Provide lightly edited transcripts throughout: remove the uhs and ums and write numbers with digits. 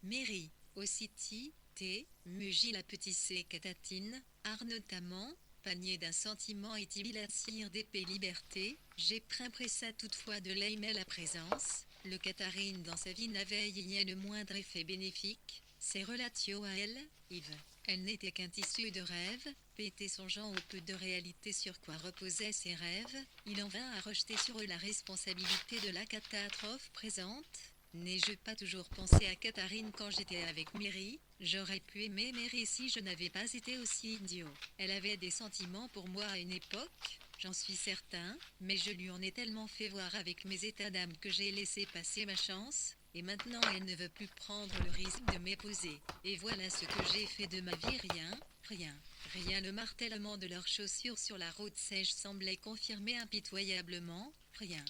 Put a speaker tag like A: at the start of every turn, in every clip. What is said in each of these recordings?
A: Mairie, Ociti, T, Mugi la petite C catatine, art notamment, panier d'un sentiment et tibilassir d'épée liberté, j'ai ça toutefois de l'aimer la présence, le Catharine dans sa vie n'avait y le moindre effet bénéfique, ses relations à elle, Yves. Elle n'était qu'un tissu de rêves, pété songeant au peu de réalité sur quoi reposaient ses rêves, il en vint à rejeter sur eux la responsabilité de la catastrophe présente. N'ai-je pas toujours pensé à Catharine quand j'étais avec Mary? J'aurais pu aimer Mary si je n'avais pas été aussi idiot. Elle avait des sentiments pour moi à une époque, j'en suis certain, mais je lui en ai tellement fait voir avec mes états d'âme que j'ai laissé passer ma chance, et maintenant elle ne veut plus prendre le risque de m'épouser. Et voilà ce que j'ai fait de ma vie, rien. Le martèlement de leurs chaussures sur la route sèche semblait confirmer impitoyablement, rien.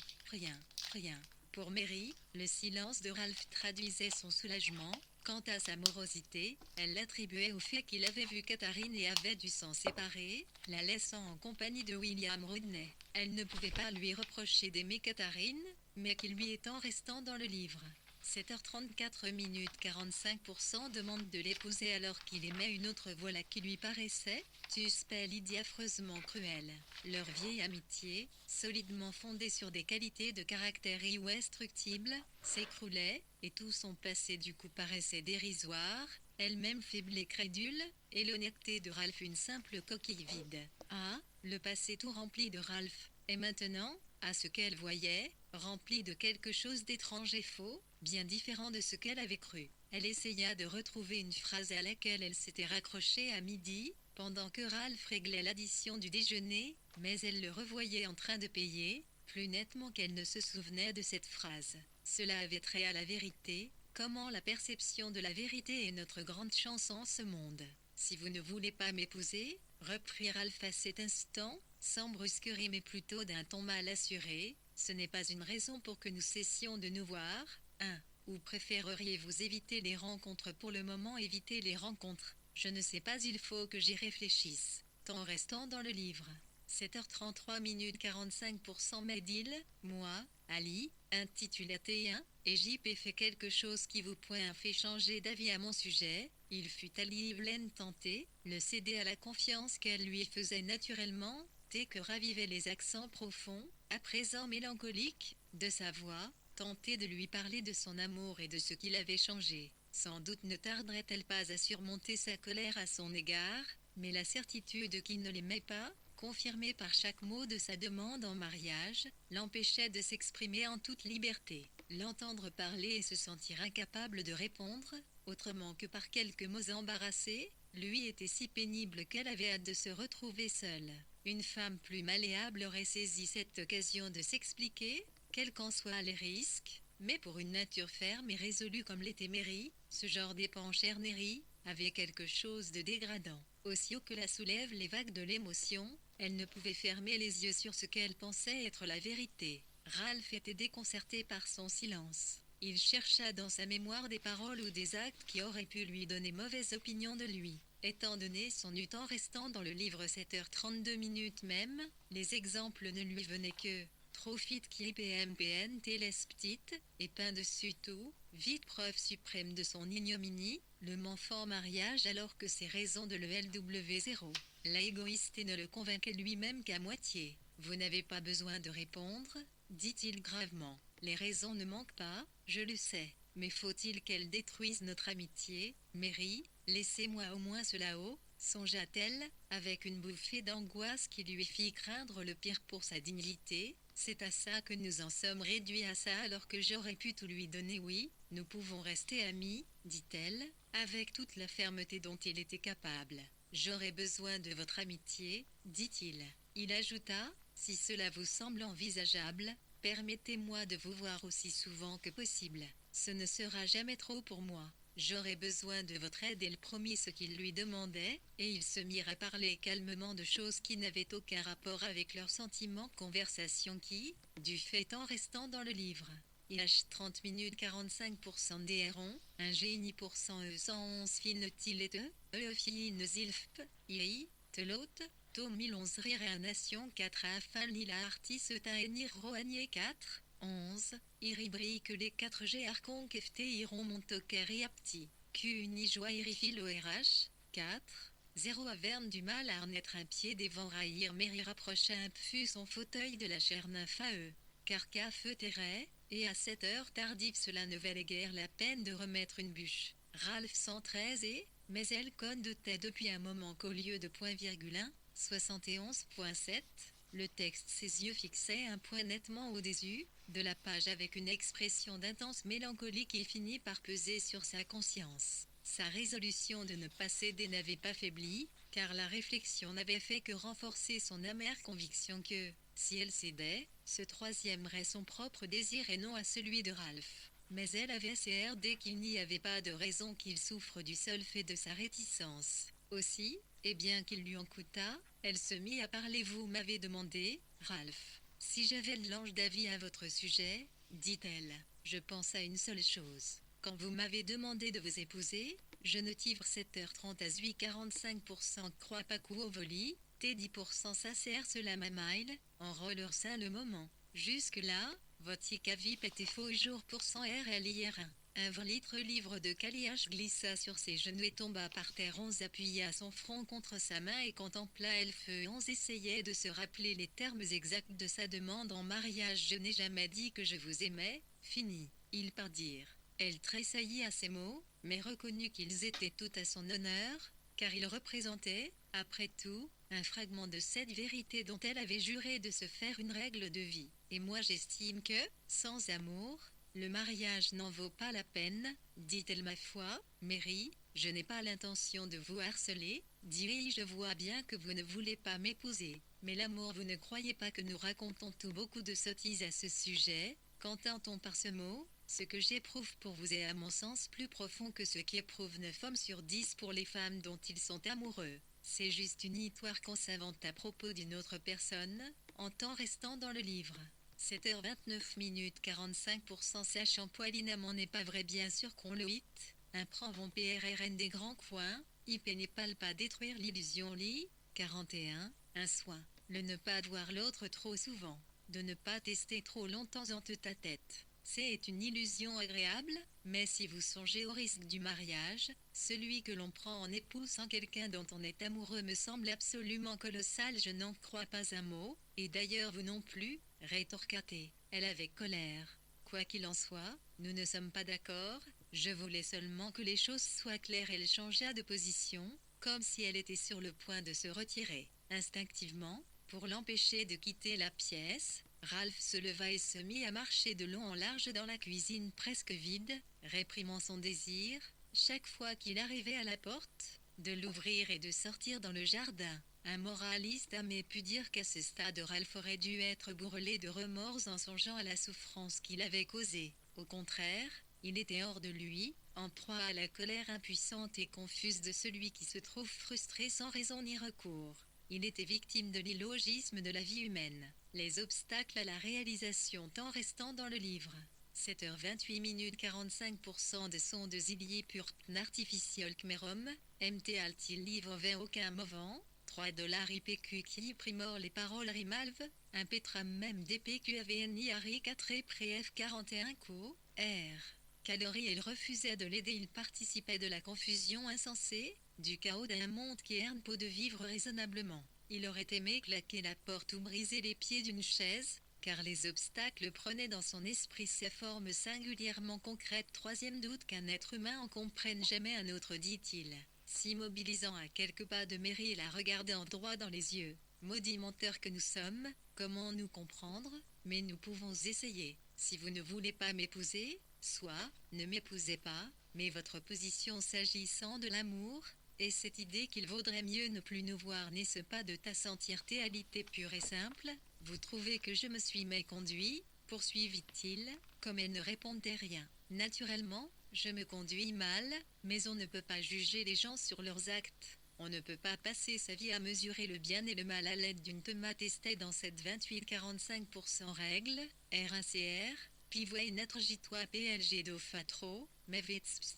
A: Pour Mary, le silence de Ralph traduisait son soulagement. Quant à sa morosité, elle l'attribuait au fait qu'il avait vu Catharine et avait dû s'en séparer, la laissant en compagnie de William Rodney. Elle ne pouvait pas lui reprocher d'aimer Catharine, mais qu'il lui est en restant dans le livre. 7h34 minutes 45% demande de l'épouser alors qu'il aimait une autre, voilà qui lui paraissait suspect affreusement cruelle. Leur vieille amitié, solidement fondée sur des qualités de caractère irréductibles, s'écroulait, et tout son passé du coup paraissait dérisoire, elle-même faible et crédule, et l'honnêteté de Ralph une simple coquille vide. Ah, le passé tout rempli de Ralph, et maintenant, à ce qu'elle voyait, rempli de quelque chose d'étrange et faux, bien différent de ce qu'elle avait cru. Elle essaya de retrouver une phrase à laquelle elle s'était raccrochée à midi, pendant que Ralph réglait l'addition du déjeuner, mais elle le revoyait en train de payer, plus nettement qu'elle ne se souvenait de cette phrase. Cela avait trait à la vérité, comment la perception de la vérité est notre grande chance en ce monde. Si vous ne voulez pas m'épouser, reprit Ralph à cet instant, sans brusquerie mais plutôt d'un ton mal assuré, ce n'est pas une raison pour que nous cessions de nous voir. 1. Ou préféreriez-vous éviter les rencontres? Pour le moment, éviter les rencontres. Je ne sais pas, il faut que j'y réfléchisse. Tant restant dans le livre. 7h33 minutes 45% Medil, moi, Ali, intitulé T1, et JP fait quelque chose qui vous point fait changer d'avis à mon sujet. Il fut Ali Evelyn tenté, le céder à la confiance qu'elle lui faisait naturellement, T que ravivaient les accents profonds, à présent mélancoliques, de sa voix, tenter de lui parler de son amour et de ce qu'il avait changé. Sans doute ne tarderait-elle pas à surmonter sa colère à son égard, mais la certitude qu'il ne l'aimait pas, confirmée par chaque mot de sa demande en mariage, l'empêchait de s'exprimer en toute liberté. L'entendre parler et se sentir incapable de répondre, autrement que par quelques mots embarrassés, lui était si pénible qu'elle avait hâte de se retrouver seule. Une femme plus malléable aurait saisi cette occasion de s'expliquer, quels qu'en soient les risques, mais pour une nature ferme et résolue comme l'était Mary, ce genre d'épanchernerie avait quelque chose de dégradant. Aussi haut que la soulèvent les vagues de l'émotion, elle ne pouvait fermer les yeux sur ce qu'elle pensait être la vérité. Ralph était déconcerté par son silence. Il chercha dans sa mémoire des paroles ou des actes qui auraient pu lui donner mauvaise opinion de lui. Étant donné son temps restant dans le livre 7h32 minutes même, les exemples ne lui venaient que Profit qui PMPN télesptite, et peint dessus tout, vite preuve suprême de son ignominie, le m'enfant mariage alors que ses raisons de l'ELW0. L'égoïste ne le convainquait lui-même qu'à moitié. Vous n'avez pas besoin de répondre, dit-il gravement. Les raisons ne manquent pas, je le sais. Mais faut-il qu'elles détruisent notre amitié, Mary? Laissez-moi au moins cela haut, songea-t-elle, avec une bouffée d'angoisse qui lui fit craindre le pire pour sa dignité. C'est à ça que nous en sommes réduits, à ça, alors que j'aurais pu tout lui donner. Oui, nous pouvons rester amis, dit-elle, avec toute la fermeté dont il était capable. J'aurais besoin de votre amitié, dit-il. Il ajouta, si cela vous semble envisageable, permettez-moi de vous voir aussi souvent que possible. Ce ne sera jamais trop pour moi. J'aurais besoin de votre aide. Elle promit ce qu'il lui demandait, et ils se mirent à parler calmement de choses qui n'avaient aucun rapport avec leurs sentiments, conversation qui, du fait en restant dans le livre. IH 30 minutes 45% DRON, un génie pour 100 E 111 fine tilete, fine zilfp, II, telote, Tom 1011 rire et un nation 4 afin lila artis ta enir roanier 4, 11. Iribri que les 4 G arconque FT iront montokeri apti. Q uni joie irifil ORH. 4. 0 Averne du mal à renaître un pied des vents raillir Méry rapprocha un peu son fauteuil de la chair nymphaeux. Carca feu terrait, et à cette heure tardive cela ne valait guère la peine de remettre une bûche. Ralph 113 mais elle connotait depuis un moment qu'au lieu de .1, 71.7, le texte ses yeux fixaient un point nettement au-dessus de la page avec une expression d'intense mélancolie qui finit par peser sur sa conscience. Sa résolution de ne pas céder n'avait pas faibli, car la réflexion n'avait fait que renforcer son amère conviction que, si elle cédait, ce troisièmerait son propre désir et non à celui de Ralph. Mais elle avait CRD qu'il n'y avait pas de raison qu'il souffre du seul fait de sa réticence. Aussi, et bien qu'il lui en coûtât, elle se mit à parler. Vous m'avez demandé, Ralph, si j'avais de l'ange d'avis à votre sujet, dit-elle. Je pense à une seule chose. Quand vous m'avez demandé de vous épouser, je ne tivre 7h30 à 45% croix pas coup au voli, T10% ça sert cela ma mile, en roller ça le moment. Jusque-là, votre cavip était faux jour pour 100 RLIR1. Un litre livre de Caliage glissa sur ses genoux et tomba par terre. 11 appuya son front contre sa main et contempla Elfeu. 11 essayait de se rappeler les termes exacts de sa demande en mariage. Je n'ai jamais dit que je vous aimais, finit-il par dire. Elle tressaillit à ces mots, mais reconnut qu'ils étaient tout à son honneur, car ils représentaient, après tout, un fragment de cette vérité dont elle avait juré de se faire une règle de vie. Et moi j'estime que, sans amour, le mariage n'en vaut pas la peine, dit-elle. Ma foi, Mary, je n'ai pas l'intention de vous harceler, dis-je. Je vois bien que vous ne voulez pas m'épouser. Mais l'amour, vous ne croyez pas que nous racontons tout beaucoup de sottises à ce sujet? Qu'entend-on par ce mot? Ce que j'éprouve pour vous est à mon sens plus profond que ce qu'éprouvent 9 hommes sur 10 pour les femmes dont ils sont amoureux. C'est juste une histoire qu'on s'invente à propos d'une autre personne, en temps restant dans le livre. 7h29 45% sachant poilinement n'est pas vrai bien sûr qu'on le hit, un prend vont PRRN des grands coins, IP n'est pas détruire l'illusion lit, 41, un soin, le ne pas voir l'autre trop souvent, de ne pas tester trop longtemps en tête-à-tête. C'est une illusion agréable, mais si vous songez au risque du mariage, celui que l'on prend en épouse sans quelqu'un dont on est amoureux me semble absolument colossal. Je n'en crois pas un mot, et d'ailleurs vous non plus, rétorqua-t-elle avec colère. Quoi qu'il en soit, nous ne sommes pas d'accord, je voulais seulement que les choses soient claires. Elle changea de position, comme si elle était sur le point de se retirer. Instinctivement, pour l'empêcher de quitter la pièce, Ralph se leva et se mit à marcher de long en large dans la cuisine presque vide, réprimant son désir, chaque fois qu'il arrivait à la porte, de l'ouvrir et de sortir dans le jardin. Un moraliste âmé put dire qu'à ce stade Ralph aurait dû être bourrelé de remords en songeant à la souffrance qu'il avait causée. Au contraire, il était hors de lui, en proie à la colère impuissante et confuse de celui qui se trouve frustré sans raison ni recours. Il était victime de l'illogisme de la vie humaine. Les obstacles à la réalisation tant restant dans le livre. 7h28 45% de sondes Zilli pur artificial Kmerom, MT Altil livre vers aucun moment, $3 IPQ qui primore les paroles rimalve, un pétram même DPQ AVNI Harry 4 et Préf 41 co, R. Calories. Il refusait de l'aider. Il participait de la confusion insensée, du chaos d'un monde qui erne peu de vivre raisonnablement. Il aurait aimé claquer la porte ou briser les pieds d'une chaise, car les obstacles prenaient dans son esprit ces formes singulièrement concrètes. Troisième doute qu'un être humain en comprenne jamais un autre, dit-il, s'immobilisant à quelques pas de Mary et la regardant droit dans les yeux. Maudits menteurs que nous sommes, comment nous comprendre? Mais nous pouvons essayer. Si vous ne voulez pas m'épouser, soit, ne m'épousez pas, mais votre position s'agissant de l'amour, et cette idée qu'il vaudrait mieux ne plus nous voir n'est-ce pas de ta entièreté pure et simple? Vous trouvez que je me suis méconduit? Poursuivit-il, comme elle ne répondait rien. Naturellement, je me conduis mal, mais on ne peut pas juger les gens sur leurs actes. On ne peut pas passer sa vie à mesurer le bien et le mal à l'aide d'une tomate testée dans cette 28-45% règle, R1CR, Pivoine notre J3 PLG do fatro, mais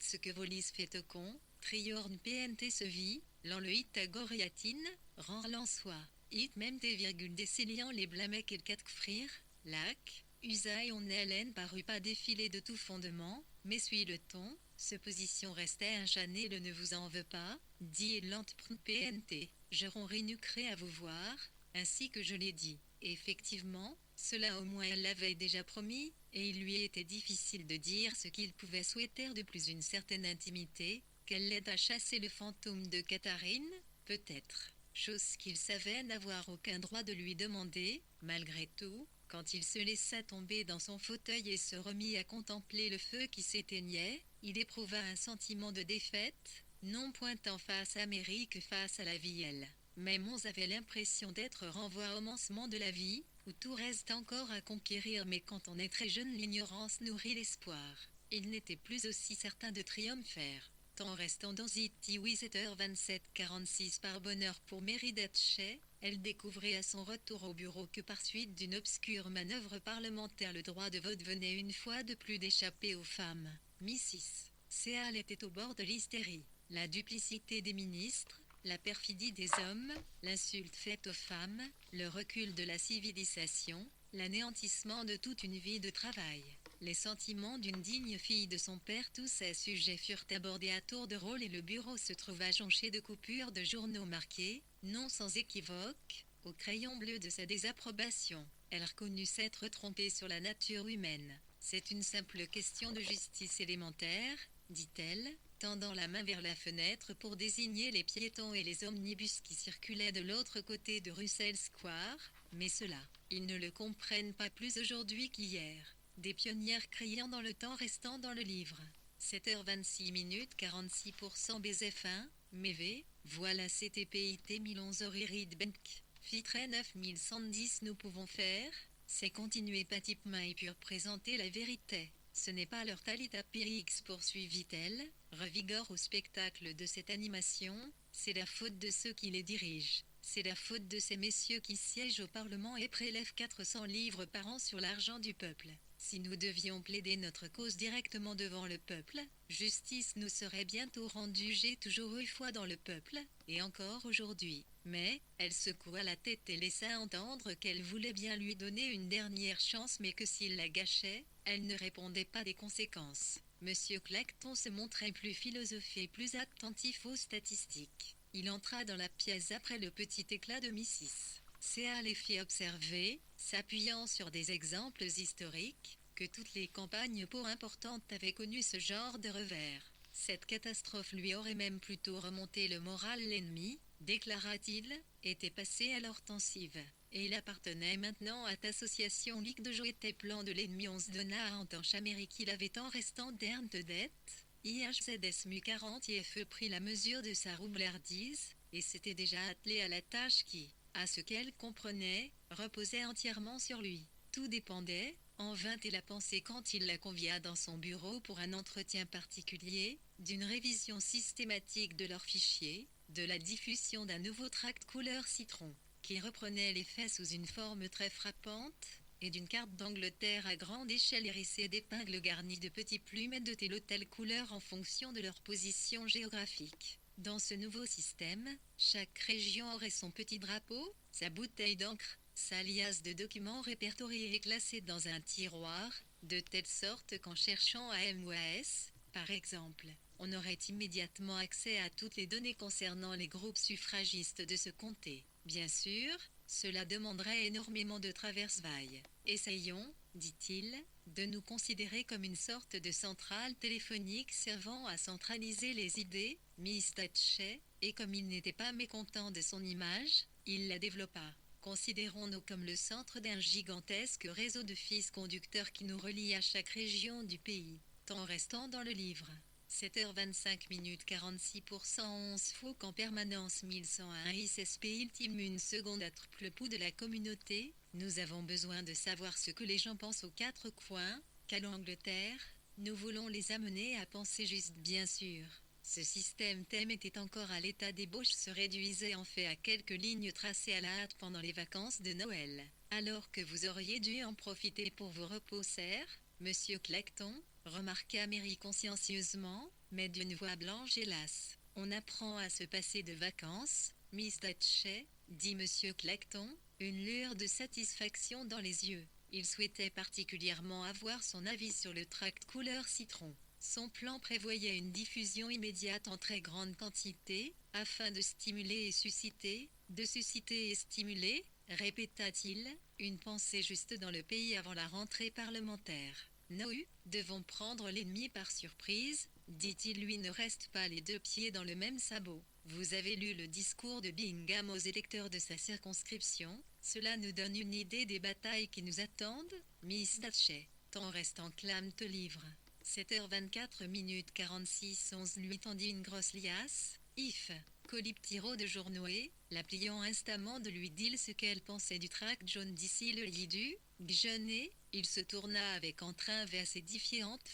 A: ce que volis fait au con, Triorne PNT se vit, l'en le Itagoriatine, rend l'en soi, it même des virgules décéliant les blamec et le 4 frire, lac, Usaï en haleine parut pas défiler de tout fondement, mais suit le ton, ce position restait injanée le ne vous en veut pas, dit l'entpr PNT. Je ronrinucrai à vous voir, ainsi que je l'ai dit. Effectivement, cela au moins elle l'avait déjà promis, et il lui était difficile de dire ce qu'il pouvait souhaiter de plus une certaine intimité, qu'elle l'aide à chasser le fantôme de Catherine, peut-être. Chose qu'il savait n'avoir aucun droit de lui demander, malgré tout, quand il se laissa tomber dans son fauteuil et se remit à contempler le feu qui s'éteignait, il éprouva un sentiment de défaite, non point en face à Mary que face à la vie elle. Même on avait l'impression d'être renvoyé au commencement de la vie, où tout reste encore à conquérir, mais quand on est très jeune l'ignorance nourrit l'espoir. Il n'était plus aussi certain de triompher. En restant dans Ziti 7h27-46 par bonheur pour Mary Datchet, elle découvrait à son retour au bureau que par suite d'une obscure manœuvre parlementaire le droit de vote venait une fois de plus d'échapper aux femmes. Mrs. Seal était au bord de l'hystérie. La duplicité des ministres, la perfidie des hommes, l'insulte faite aux femmes, le recul de la civilisation, l'anéantissement de toute une vie de travail. Les sentiments d'une digne fille de son père, tous ces sujets furent abordés à tour de rôle et le bureau se trouva jonché de coupures de journaux marqués, non sans équivoque, au crayon bleu de sa désapprobation. Elle reconnut s'être trompée sur la nature humaine. C'est une simple question de justice élémentaire, dit-elle, tendant la main vers la fenêtre pour désigner les piétons et les omnibus qui circulaient de l'autre côté de Russell Square, mais cela, ils ne le comprennent pas plus aujourd'hui qu'hier. Des pionnières criant dans le temps restant dans le livre. 7h26 46% BZF1, MEV, voilà CTPIT 1011 Oririd Bank, Fitre 9110 nous pouvons faire, c'est continuer Patip Main pur présenter la vérité. Ce n'est pas leur Talita Pyrix poursuivit-elle, revigore au spectacle de cette animation, c'est la faute de ceux qui les dirigent. C'est la faute de ces messieurs qui siègent au Parlement et prélèvent 400 livres par an sur l'argent du peuple. Si nous devions plaider notre cause directement devant le peuple, justice nous serait bientôt rendue. J'ai toujours eu foi dans le peuple, et encore aujourd'hui. Mais, elle secoua la tête et laissa entendre qu'elle voulait bien lui donner une dernière chance, mais que s'il la gâchait, elle ne répondait pas des conséquences. Monsieur Clacton se montrait plus philosophe et plus attentif aux statistiques. Il entra dans la pièce après le petit éclat de Mrs. Seal les fit observer, s'appuyant sur des exemples historiques, que toutes les campagnes pour importantes avaient connu ce genre de revers. Cette catastrophe lui aurait même plutôt remonté le moral. L'ennemi, déclara-t-il, était passé à l'hortensive. Et il appartenait maintenant à l'association Ligue de jouer tes plans de l'ennemi. On se donna à entendre Chaméry qu'il avait en restant d'erne de dette. IHZSMU 40 IFE prit la mesure de sa roublardise, et s'était déjà attelé à la tâche qui, à ce qu'elle comprenait, reposait entièrement sur lui. Tout dépendait, en vint et la pensée quand il la convia dans son bureau pour un entretien particulier, d'une révision systématique de leurs fichiers, de la diffusion d'un nouveau tract couleur citron, qui reprenait les faits sous une forme très frappante, et d'une carte d'Angleterre à grande échelle hérissée d'épingles garnies de petits plumes et de telle ou telle couleur en fonction de leur position géographique. Dans ce nouveau système, chaque région aurait son petit drapeau, sa bouteille d'encre, sa liasse de documents répertoriés et classés dans un tiroir, de telle sorte qu'en cherchant à M ou à S, par exemple, on aurait immédiatement accès à toutes les données concernant les groupes suffragistes de ce comté. Bien sûr, cela demanderait énormément de traverse-vaille. Essayons, dit-il, de nous considérer comme une sorte de centrale téléphonique servant à centraliser les idées, Miss Datchet, et comme il n'était pas mécontent de son image, il la développa. Considérons-nous comme le centre d'un gigantesque réseau de fils conducteurs qui nous relie à chaque région du pays, temps restant dans le livre. 7h25 46% 11 Fouque en permanence 1101 ISSP ultime une seconde à le pouls de la communauté. Nous avons besoin de savoir ce que les gens pensent aux quatre coins, qu'à l'Angleterre, nous voulons les amener à penser juste bien sûr. Ce système thème était encore à l'état d'ébauche, se réduisait en fait à quelques lignes tracées à la hâte pendant les vacances de Noël. Alors que vous auriez dû en profiter pour vos repos, sir, Monsieur Clacton, remarqua Mary consciencieusement, mais d'une voix blanche hélas. On apprend à se passer de vacances, Miss Datchet, dit Monsieur Clacton, une lueur de satisfaction dans les yeux. Il souhaitait particulièrement avoir son avis sur le tract couleur citron. Son plan prévoyait une diffusion immédiate en très grande quantité, afin de stimuler et susciter, de susciter et stimuler, répéta-t-il, une pensée juste dans le pays avant la rentrée parlementaire. Nous devons prendre l'ennemi par surprise, dit-il, lui ne reste pas les deux pieds dans le même sabot. Vous avez lu le discours de Bingham aux électeurs de sa circonscription, cela nous donne une idée des batailles qui nous attendent, Miss Datchet. Temps restant clame te livre. 7h24 minutes 46 11 lui tendit une grosse liasse, if. Coliptiro de Journoé, la pliant instamment de lui dire ce qu'elle pensait du tract jaune d'ici le lit du Gjeunnet, il se tourna avec entrain vers ses différentes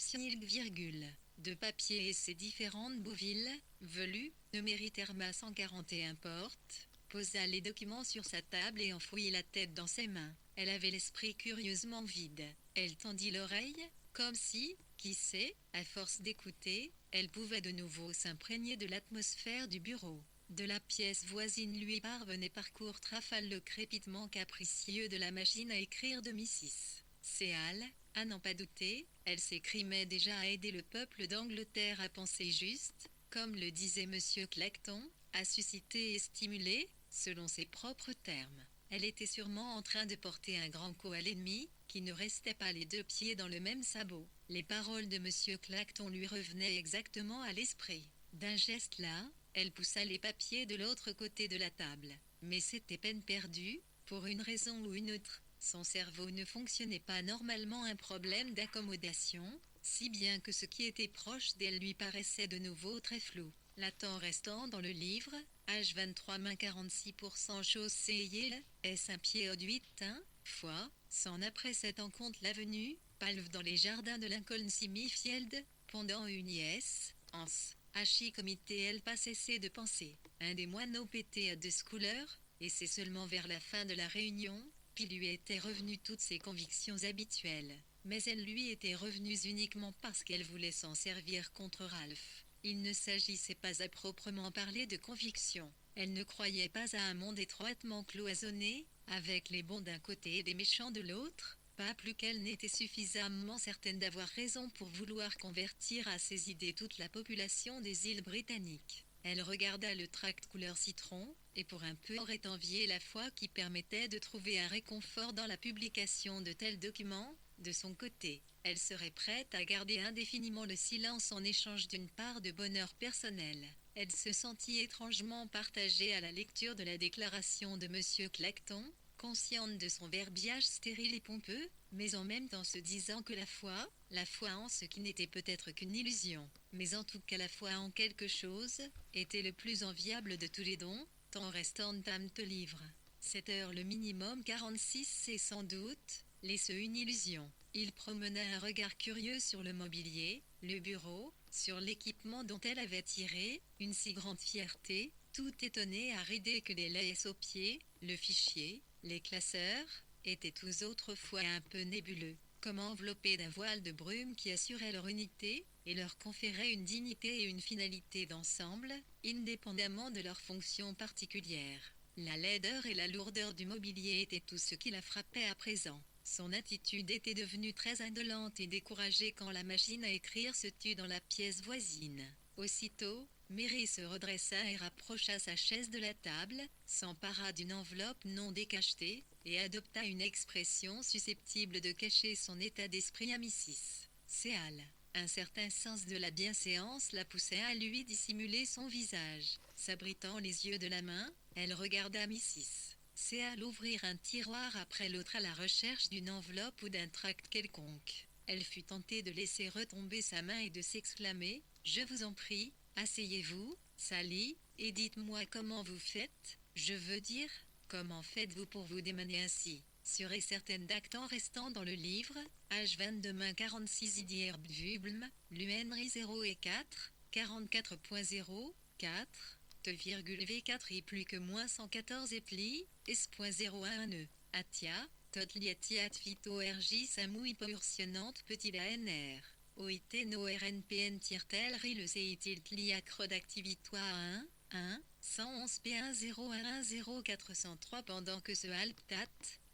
A: virgules de papier et ses différentes bouvilles, velues, Numeriterma 141 porte, posa les documents sur sa table et enfouit la tête dans ses mains. Elle avait l'esprit curieusement vide. Elle tendit l'oreille, comme si, qui sait, à force d'écouter, elle pouvait de nouveau s'imprégner de l'atmosphère du bureau. De la pièce voisine lui parvenait par court rafale le crépitement capricieux de la machine à écrire de Mrs. Seal, à n'en pas douter, elle s'écrimait déjà à aider le peuple d'Angleterre à penser juste, comme le disait M. Clacton, à susciter et stimuler, selon ses propres termes. Elle était sûrement en train de porter un grand coup à l'ennemi, qui ne restait pas les deux pieds dans le même sabot. Les paroles de M. Clacton lui revenaient exactement à l'esprit. D'un geste là, elle poussa les papiers de l'autre côté de la table. Mais c'était peine perdue, pour une raison ou une autre. Son cerveau ne fonctionnait pas normalement, un problème d'accommodation, si bien que ce qui était proche d'elle lui paraissait de nouveau très flou. L'attend restant dans le livre, H23 main 46% chose Seyel, est un pied au 8 fois, s'en après cet en compte l'avenue, Palve dans les jardins de Lincoln Simifield, pendant une IS, ans, Hachi comité elle pas cessé de penser. Un des moineaux pétait à deux couleurs, et c'est seulement vers la fin de la réunion, puis lui étaient revenues toutes ses convictions habituelles. Mais elles lui étaient revenues uniquement parce qu'elle voulait s'en servir contre Ralph. Il ne s'agissait pas à proprement parler de conviction. Elle ne croyait pas à un monde étroitement cloisonné, avec les bons d'un côté et les méchants de l'autre, pas plus qu'elle n'était suffisamment certaine d'avoir raison pour vouloir convertir à ses idées toute la population des îles britanniques. Elle regarda le tract couleur citron, et pour un peu aurait envié la foi qui permettait de trouver un réconfort dans la publication de tels documents. De son côté, elle serait prête à garder indéfiniment le silence en échange d'une part de bonheur personnel. Elle se sentit étrangement partagée à la lecture de la déclaration de M. Clacton, consciente de son verbiage stérile et pompeux, mais en même temps se disant que la foi en ce qui n'était peut-être qu'une illusion, mais en tout cas la foi en quelque chose, était le plus enviable de tous les dons, tant restant d'âme te livre. 7 heures le minimum 46 c'est sans doute, laisse une illusion. Il promena un regard curieux sur le mobilier, le bureau, sur l'équipement dont elle avait tiré une si grande fierté, tout étonné à l'idée que les laisses aux pieds, le fichier, les classeurs, étaient tous autrefois un peu nébuleux, comme enveloppés d'un voile de brume qui assurait leur unité, et leur conférait une dignité et une finalité d'ensemble, indépendamment de leurs fonctions particulières. La laideur et la lourdeur du mobilier étaient tout ce qui la frappait à présent. Son attitude était devenue très indolente et découragée quand la machine à écrire se tut dans la pièce voisine. Aussitôt, Mary se redressa et rapprocha sa chaise de la table, s'empara d'une enveloppe non décachetée, et adopta une expression susceptible de cacher son état d'esprit à Mrs. Seal. Un certain sens de la bienséance la poussait à lui dissimuler son visage. S'abritant les yeux de la main, elle regarda Mrs. Seal ouvrir un tiroir après l'autre à la recherche d'une enveloppe ou d'un tract quelconque. Elle fut tentée de laisser retomber sa main et de s'exclamer « Je vous en prie, asseyez-vous, Sally, et dites-moi comment vous faites, je veux dire, comment faites-vous pour vous démener ainsi ?» Serait certaine d'actant restant dans le livre, H22 main 46 idière Vubelm, l'UNRI 0 et 4, 44.0, 4, V4 et plus que moins 114 et pli, S.01 nœud, Atia, Totliatiat Vito RJ Samouille Pursionnante Petit ANR. OIT no RNPN tire-t-elle ri le CIT Tliacro d'activitoire 1, 1, 111 P1 011 0403 pendant que ce Alptat,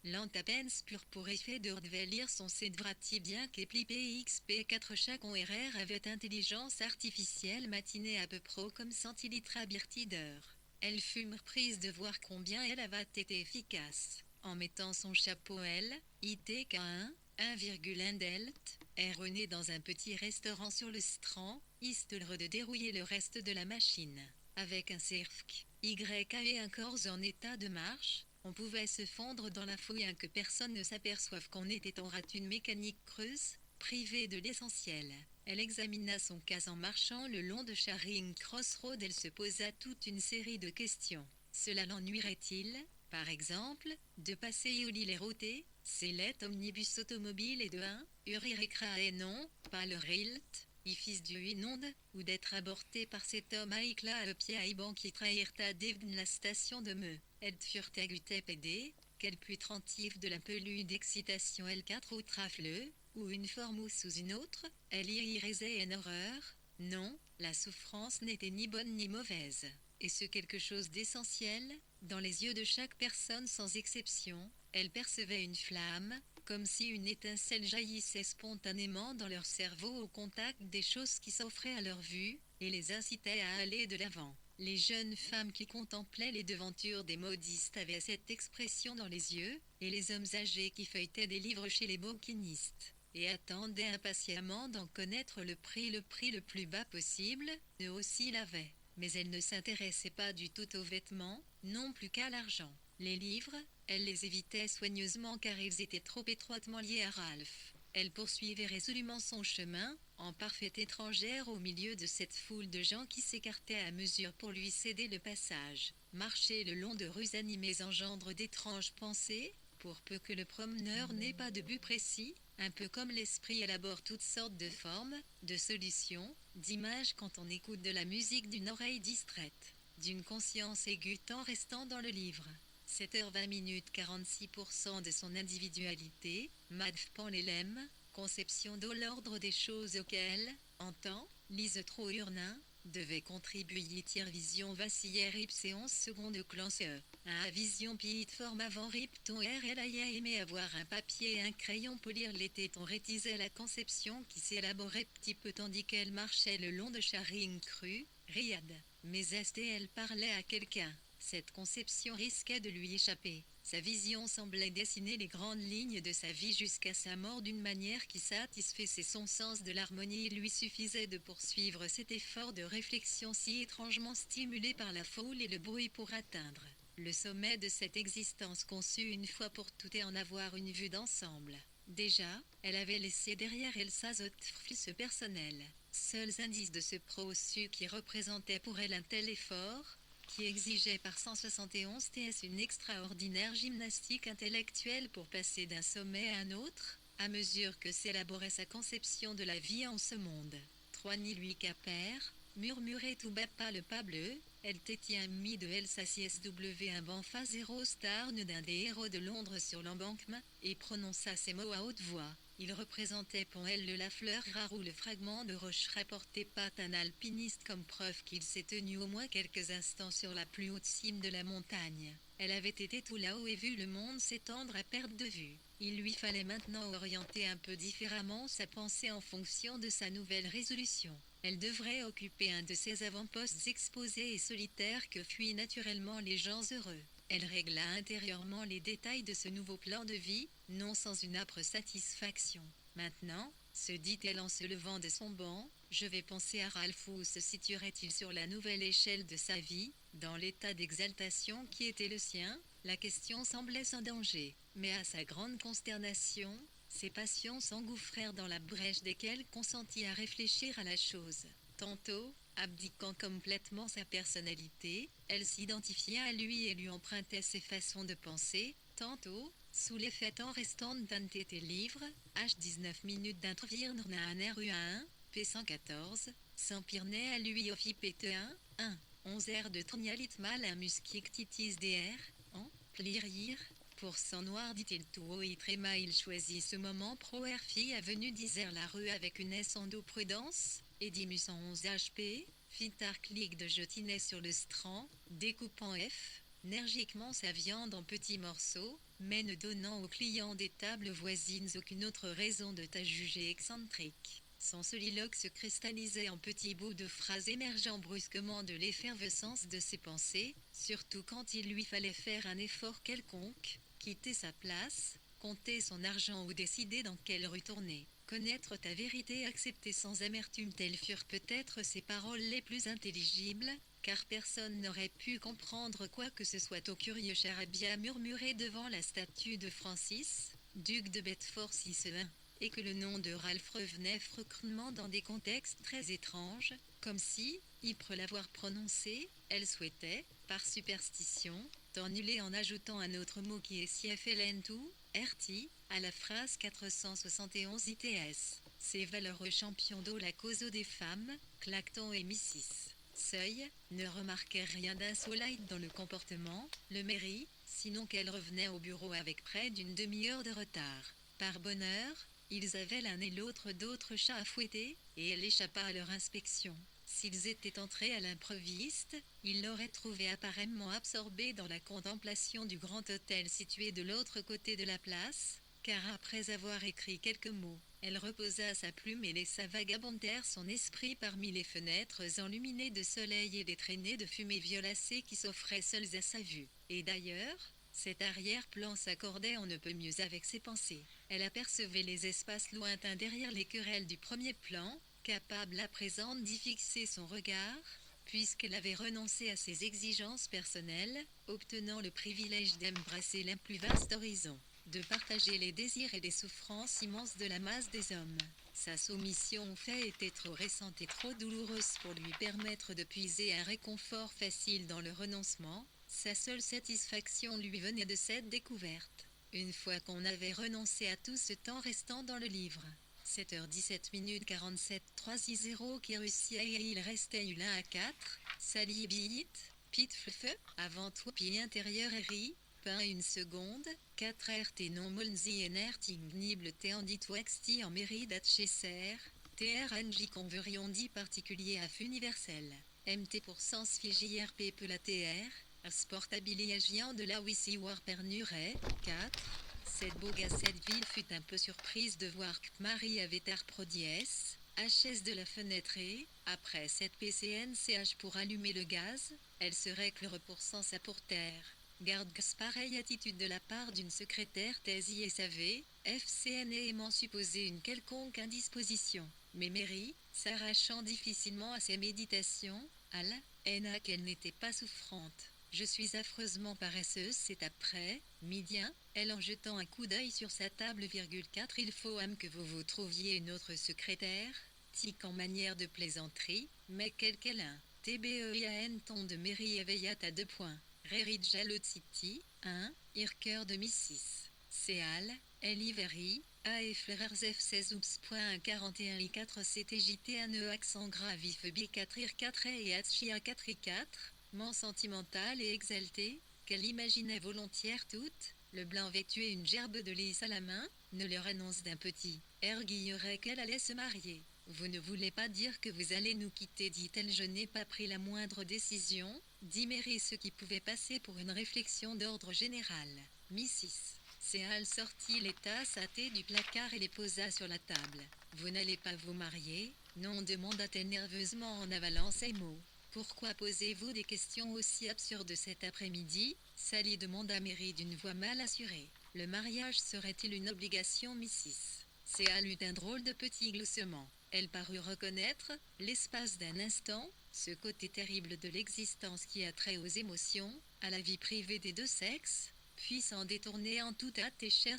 A: L'antapens purpurifé de Rdvelir son cédrati bien qu'épli PXP4 chaque ORR avait intelligence artificielle matinée à peu près comme centilitres birtideur. Elle fut reprise de voir combien elle avait été efficace. En mettant son chapeau L, ITK1, 1,1 delt, erroné dans un petit restaurant sur le Strand, histoire de dérouiller le reste de la machine. Avec un CIRFC, YK et un corps en état de marche, on pouvait se fondre dans la fouille que personne ne s'aperçoive qu'on était en ratune mécanique creuse, privée de l'essentiel. Elle examina son cas en marchant le long de Charing Cross Road. Elle se posa toute une série de questions. Cela l'ennuierait-il, par exemple, de passer au les rotés, Célette omnibus automobile et de 1, Urirekra et non, pas le Rilt, fils du Inonde, ou d'être aborté par cet homme à éclat à le pied à Iban qui trahirta devn la station de Meux. Ed furent agutep PD, quel putrantif de la pelue d'excitation L4 ou trafleux, ou une forme ou sous une autre, elle y irisait une horreur. Non, la souffrance n'était ni bonne ni mauvaise. Et ce quelque chose d'essentiel, dans les yeux de chaque personne sans exception, elle percevait une flamme, comme si une étincelle jaillissait spontanément dans leur cerveau au contact des choses qui s'offraient à leur vue, et les incitait à aller de l'avant. Les jeunes femmes qui contemplaient les devantures des modistes avaient cette expression dans les yeux, et les hommes âgés qui feuilletaient des livres chez les bouquinistes, et attendaient impatiemment d'en connaître le prix le plus bas possible, eux aussi l'avaient. Mais elle ne s'intéressait pas du tout aux vêtements, non plus qu'à l'argent. Les livres, elle les évitait soigneusement car ils étaient trop étroitement liés à Ralph. Elle poursuivait résolument son chemin, en parfaite étrangère au milieu de cette foule de gens qui s'écartaient à mesure pour lui céder le passage. Marcher le long de rues animées engendre d'étranges pensées, pour peu que le promeneur n'ait pas de but précis, un peu comme l'esprit élabore toutes sortes de formes, de solutions, d'images quand on écoute de la musique d'une oreille distraite, d'une conscience aiguë en restant dans le livre. 7h20 46% de son individualité, Madf Panlélem, conception de l'ordre des choses auxquelles, en temps, lise trop urnin, devait contribuer tir vision vacillère ipse 11 secondes clanse à vision pit forme avant rip ton r elle a aimé avoir un papier et un crayon pour lire l'été ton rétisait la conception qui s'élaborait petit peu tandis qu'elle marchait le long de Charing cru, Riyad. Mais est-ce elle parlait à quelqu'un? Cette conception risquait de lui échapper. Sa vision semblait dessiner les grandes lignes de sa vie jusqu'à sa mort d'une manière qui satisfaisait son sens de l'harmonie. Il lui suffisait de poursuivre cet effort de réflexion si étrangement stimulé par la foule et le bruit pour atteindre le sommet de cette existence conçue une fois pour toutes et en avoir une vue d'ensemble. Déjà, elle avait laissé derrière elle sa ce personnel. Seuls indices de ce processus qui représentait pour elle un tel effort, qui exigeait par 171 ts une extraordinaire gymnastique intellectuelle pour passer d'un sommet à un autre, à mesure que s'élaborait sa conception de la vie en ce monde. 3008 capère, murmurait tout bas pas le pas bleu, elle tétient mis de Elsa CSW un banfa 0 star d'un des héros de Londres sur l'embankment, et prononça ces mots à haute voix. Il représentait pour elle la fleur rare ou le fragment de roche rapporté par un alpiniste comme preuve qu'il s'est tenu au moins quelques instants sur la plus haute cime de la montagne. Elle avait été tout là-haut et vu le monde s'étendre à perte de vue. Il lui fallait maintenant orienter un peu différemment sa pensée en fonction de sa nouvelle résolution. Elle devrait occuper un de ces avant-postes exposés et solitaires que fuient naturellement les gens heureux. Elle régla intérieurement les détails de ce nouveau plan de vie, non sans une âpre satisfaction. Maintenant, se dit-elle en se levant de son banc, je vais penser à Ralph. Où se situerait-il sur la nouvelle échelle de sa vie, dans l'état d'exaltation qui était le sien? La question semblait sans danger, mais à sa grande consternation, ses passions s'engouffrèrent dans la brèche desquelles consentit à réfléchir à la chose. Tantôt, abdiquant complètement sa personnalité, elle s'identifiait à lui et lui empruntait ses façons de penser, tantôt, sous l'effet en restant d'un tété livre, H 19 minutes d'intervirne à un RU1, P114, s'empirnait à lui au FIP1, 1, 11 R de Trnialit mal un musquic titis DR, en, plirir. Pour sang noir dit-il tout haut et tréma il choisit ce moment pro RFI avenue d'Isère la rue avec une S en dos prudence, et 111 HP, fit clic de Jotinet sur le Strand, découpant F, énergiquement sa viande en petits morceaux, mais ne donnant aux clients des tables voisines aucune autre raison de t'a juger excentrique. Son soliloque se cristallisait en petits bouts de phrases émergeant brusquement de l'effervescence de ses pensées, surtout quand il lui fallait faire un effort quelconque, quitter sa place, compter son argent ou décider dans quelle rue tourner. Connaître ta vérité, accepter sans amertume, telles furent peut-être ses paroles les plus intelligibles, car personne n'aurait pu comprendre quoi que ce soit au curieux charabia murmuré devant la statue de Francis, duc de Bedford Cicélin, et que le nom de Ralph revenait fréquemment dans des contextes très étranges, comme si, ipre l'avoir prononcé, elle souhaitait, par superstition, t'ennuler en ajoutant un autre mot qui est CFLN tout, RT, à la phrase 471 ITS. Ces valeureux champions d'eau la cause des femmes, Clacton et Mrs. Seuil, ne remarquaient rien d'insolite dans le comportement, le mairie, sinon qu'elle revenait au bureau avec près d'une demi-heure de retard. Par bonheur, ils avaient l'un et l'autre d'autres chats à fouetter, et elle échappa à leur inspection. S'ils étaient entrés à l'improviste, ils l'auraient trouvée apparemment absorbée dans la contemplation du grand hôtel situé de l'autre côté de la place, car après avoir écrit quelques mots, elle reposa sa plume et laissa vagabonder son esprit parmi les fenêtres enluminées de soleil et des traînées de fumée violacée qui s'offraient seules à sa vue. Et d'ailleurs, cet arrière-plan s'accordait on ne peut mieux avec ses pensées. Elle apercevait les espaces lointains derrière les querelles du premier plan, capable à présent d'y fixer son regard, puisqu'elle avait renoncé à ses exigences personnelles, obtenant le privilège d'embrasser l'un plus vaste horizon, de partager les désirs et les souffrances immenses de la masse des hommes. Sa soumission au fait était trop récente et trop douloureuse pour lui permettre de puiser un réconfort facile dans le renoncement. Sa seule satisfaction lui venait de cette découverte. Une fois qu'on avait renoncé à tout ce temps restant dans le livre. 7h17 47 360 qui réussit et il restait eu 1 à 4, Sally Bit, Pit Fluff, avant tout pied intérieur Harry, pain une seconde, 4 RT non molnzi enerting nible teandit waxti en mairie d'Atchesser, TRNJ converion dit particulier à universel, MT pour sens FIJRP peu la TR, sportabili agiant de la Wissi war pernuret, 4. Cette cette ville fut un peu surprise de voir que Marie avait air prodiesse, HS de la fenêtre et, après cette PCNCH pour allumer le gaz, elle se réclure pour sans sa portère. Garde pareille attitude de la part d'une secrétaire TSI SAV, FCN aimant supposer une quelconque indisposition. Mais Mary, s'arrachant difficilement à ses méditations, à la haine qu'elle n'était pas souffrante. Je suis affreusement paresseuse, c'est après, midien, elle en jetant un coup d'œil sur sa table, 4 il faut que vous trouviez une autre secrétaire, tic en manière de plaisanterie, mais quel câlin, TBEIAN ton de Mary éveilla à 2 points, Rerid Jalot City, 1, Irker 2006, Céal, Eliveri, AF RRZF 16 oups.41 I4 CTJT 1 E accent grave IF B4 IR4 et Atchia 4 I4, ment sentimentale et exaltée, qu'elle imaginait volontiers toute, le blanc vêtu et une gerbe de lys à la main, ne leur annonce d'un petit air guillerait qu'elle allait se marier. Vous ne voulez pas dire que vous allez nous quitter, dit-elle. Je n'ai pas pris la moindre décision, dit Mary, ce qui pouvait passer pour une réflexion d'ordre général. Mrs. Céal sortit les tasses à thé du placard et les posa sur la table. Vous n'allez pas vous marier? Non, demanda-t-elle nerveusement en avalant ces mots. Pourquoi posez-vous des questions aussi absurdes cet après-midi? Sally demanda Mary d'une voix mal assurée. Le mariage serait-il une obligation, Mrs. Céal eut un drôle de petit gloussement. Elle parut reconnaître, l'espace d'un instant, ce côté terrible de l'existence qui a trait aux émotions, à la vie privée des deux sexes, puis s'en détourner en toute hâte et cher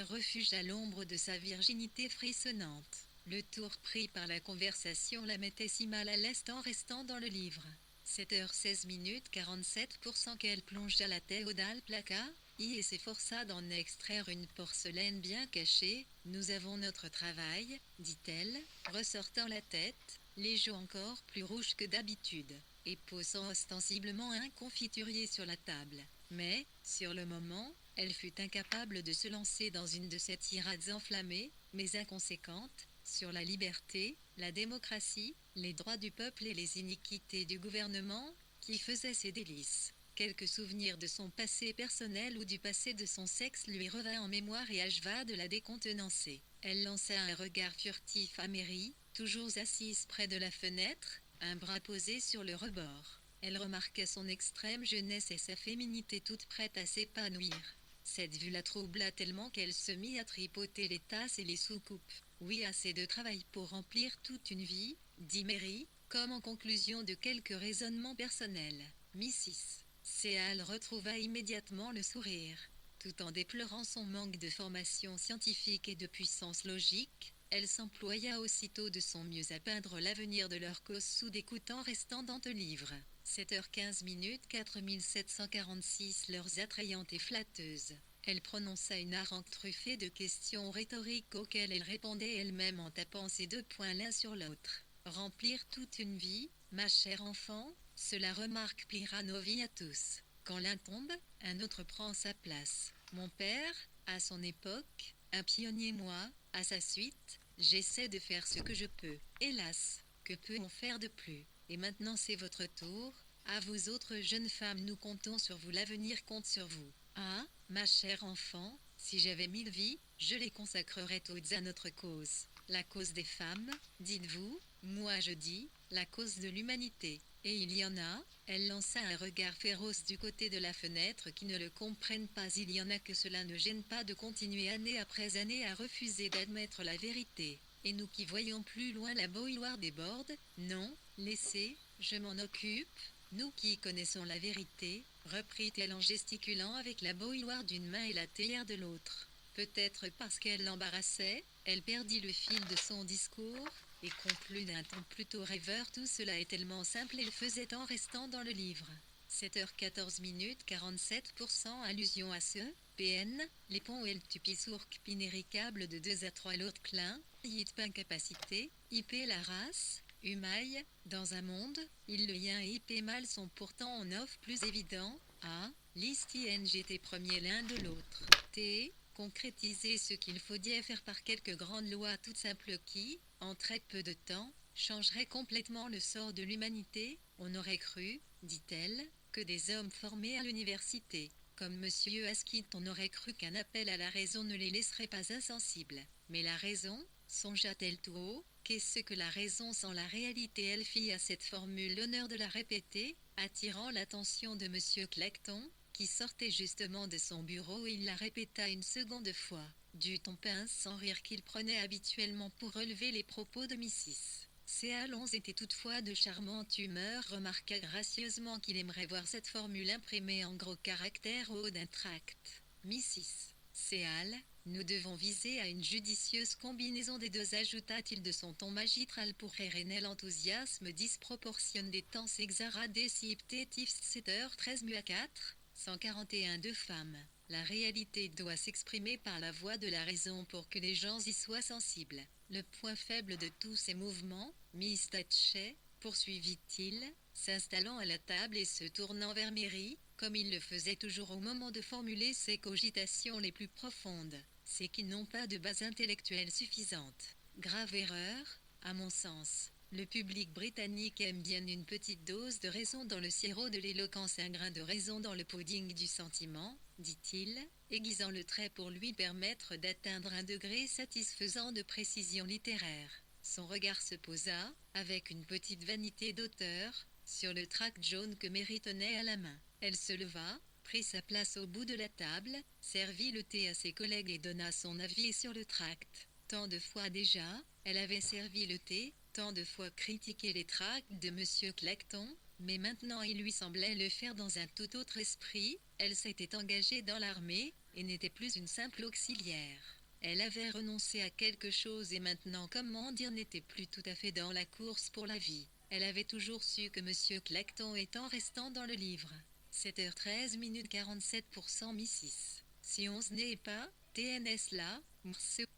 A: refuge à l'ombre de sa virginité frissonnante. Le tour pris par la conversation la mettait si mal à l'aise en restant dans le livre. 7h16 47% qu'elle plongea la tête au dalle placard, et s'efforça d'en extraire une porcelaine bien cachée. Nous avons notre travail, dit-elle, ressortant la tête, les joues encore plus rouges que d'habitude, et posant ostensiblement un confiturier sur la table. Mais, sur le moment, elle fut incapable de se lancer dans une de ces tirades enflammées, mais inconséquentes, sur la liberté, la démocratie, les droits du peuple et les iniquités du gouvernement, qui faisaient ses délices. Quelques souvenirs de son passé personnel ou du passé de son sexe lui revint en mémoire et acheva de la décontenancer. Elle lança un regard furtif à Mary, toujours assise près de la fenêtre, un bras posé sur le rebord. Elle remarqua son extrême jeunesse et sa féminité toute prête à s'épanouir. Cette vue la troubla tellement qu'elle se mit à tripoter les tasses et les soucoupes. Oui, assez de travail pour remplir toute une vie, dit Mary, comme en conclusion de quelques raisonnements personnels. Mrs. Seal retrouva immédiatement le sourire. Tout en déplorant son manque de formation scientifique et de puissance logique, elle s'employa aussitôt de son mieux à peindre l'avenir de leur cause sous d'écoutants restants dans le livre. 7h15 4746 leurs attrayantes et flatteuses. Elle prononça une harangue truffée de questions rhétoriques auxquelles elle répondait elle-même en tapant ses deux poings l'un sur l'autre. Remplir toute une vie, ma chère enfant, cela remarque pliera nos vies à tous. Quand l'un tombe, un autre prend sa place. Mon père, à son époque, un pionnier moi, à sa suite, j'essaie de faire ce que je peux. Hélas, que peut-on faire de plus? Et maintenant c'est votre tour. À vous autres jeunes femmes, nous comptons sur vous, l'avenir compte sur vous. Ah, ma chère enfant, si j'avais 1000 vies, je les consacrerais toutes à notre cause. La cause des femmes, dites-vous? Moi je dis, la cause de l'humanité. Et il y en a, elle lança un regard féroce du côté de la fenêtre, qui ne le comprennent pas. Il y en a que cela ne gêne pas de continuer année après année à refuser d'admettre la vérité. Et nous qui voyons plus loin, la bouilloire déborde. Non, laissez, je m'en occupe. Nous qui connaissons la vérité, reprit-elle en gesticulant avec la bouilloire d'une main et la théière de l'autre. Peut-être parce qu'elle l'embarrassait, elle perdit le fil de son discours, et conclut d'un ton plutôt rêveur. Tout cela est tellement simple, elle faisait en restant dans le livre. 7h14 47% allusion à ce, PN, les ponts et le tupisourk pinéricable de 2 à 3 l'autre clin, yit incapacité, IP la race, Humaille, dans un monde, il le yin et IP mal sont pourtant en off plus évident, A, liste INGT premier l'un de l'autre, T, concrétiser ce qu'il faut dire faire par quelques grandes lois toutes simples qui, en très peu de temps, changeraient complètement le sort de l'humanité. On aurait cru, dit-elle, que des hommes formés à l'université, comme Monsieur Asquith, on aurait cru qu'un appel à la raison ne les laisserait pas insensibles. Mais la raison, songea-t-elle tout haut, qu'est-ce que la raison sans la réalité? Elle fit à cette formule l'honneur de la répéter, attirant l'attention de Monsieur Clacton, qui sortait justement de son bureau, et il la répéta une seconde fois, du ton pince sans rire qu'il prenait habituellement pour relever les propos de Mrs. Séalons était toutefois de charmante humeur, remarqua gracieusement qu'il aimerait voir cette formule imprimée en gros caractères au haut d'un tract. Mrs. Séal, nous devons viser à une judicieuse combinaison des deux, ajouta-t-il de son ton magistral pour réréner l'enthousiasme disproportionné des temps s'exara déciptétif 7h13 mu à 4, 141 deux femmes. La réalité doit s'exprimer par la voix de la raison pour que les gens y soient sensibles. Le point faible de tous ces mouvements, Miss Tatchet, poursuivit-il, s'installant à la table et se tournant vers Mary, comme il le faisait toujours au moment de formuler ses cogitations les plus profondes, c'est qu'ils n'ont pas de base intellectuelle suffisante. Grave erreur, à mon sens. Le public britannique aime bien une petite dose de raison dans le sirop de l'éloquence, un grain de raison dans le pudding du sentiment, dit-il, aiguisant le trait pour lui permettre d'atteindre un degré satisfaisant de précision littéraire. Son regard se posa, avec une petite vanité d'auteur, sur le tract jaune que Mary tenait à la main. Elle se leva, prit sa place au bout de la table, servit le thé à ses collègues et donna son avis sur le tract. Tant de fois déjà, elle avait servi le thé, tant de fois critiqué les tracts de Monsieur Clacton, mais maintenant il lui semblait le faire dans un tout autre esprit. Elle s'était engagée dans l'armée, et n'était plus une simple auxiliaire. Elle avait renoncé à quelque chose et maintenant, comment dire, n'était plus tout à fait dans la course pour la vie. Elle avait toujours su que Monsieur Clacton était en restant dans le livre. 7h13 47% Mrs. Si on n'est pas, TNS là,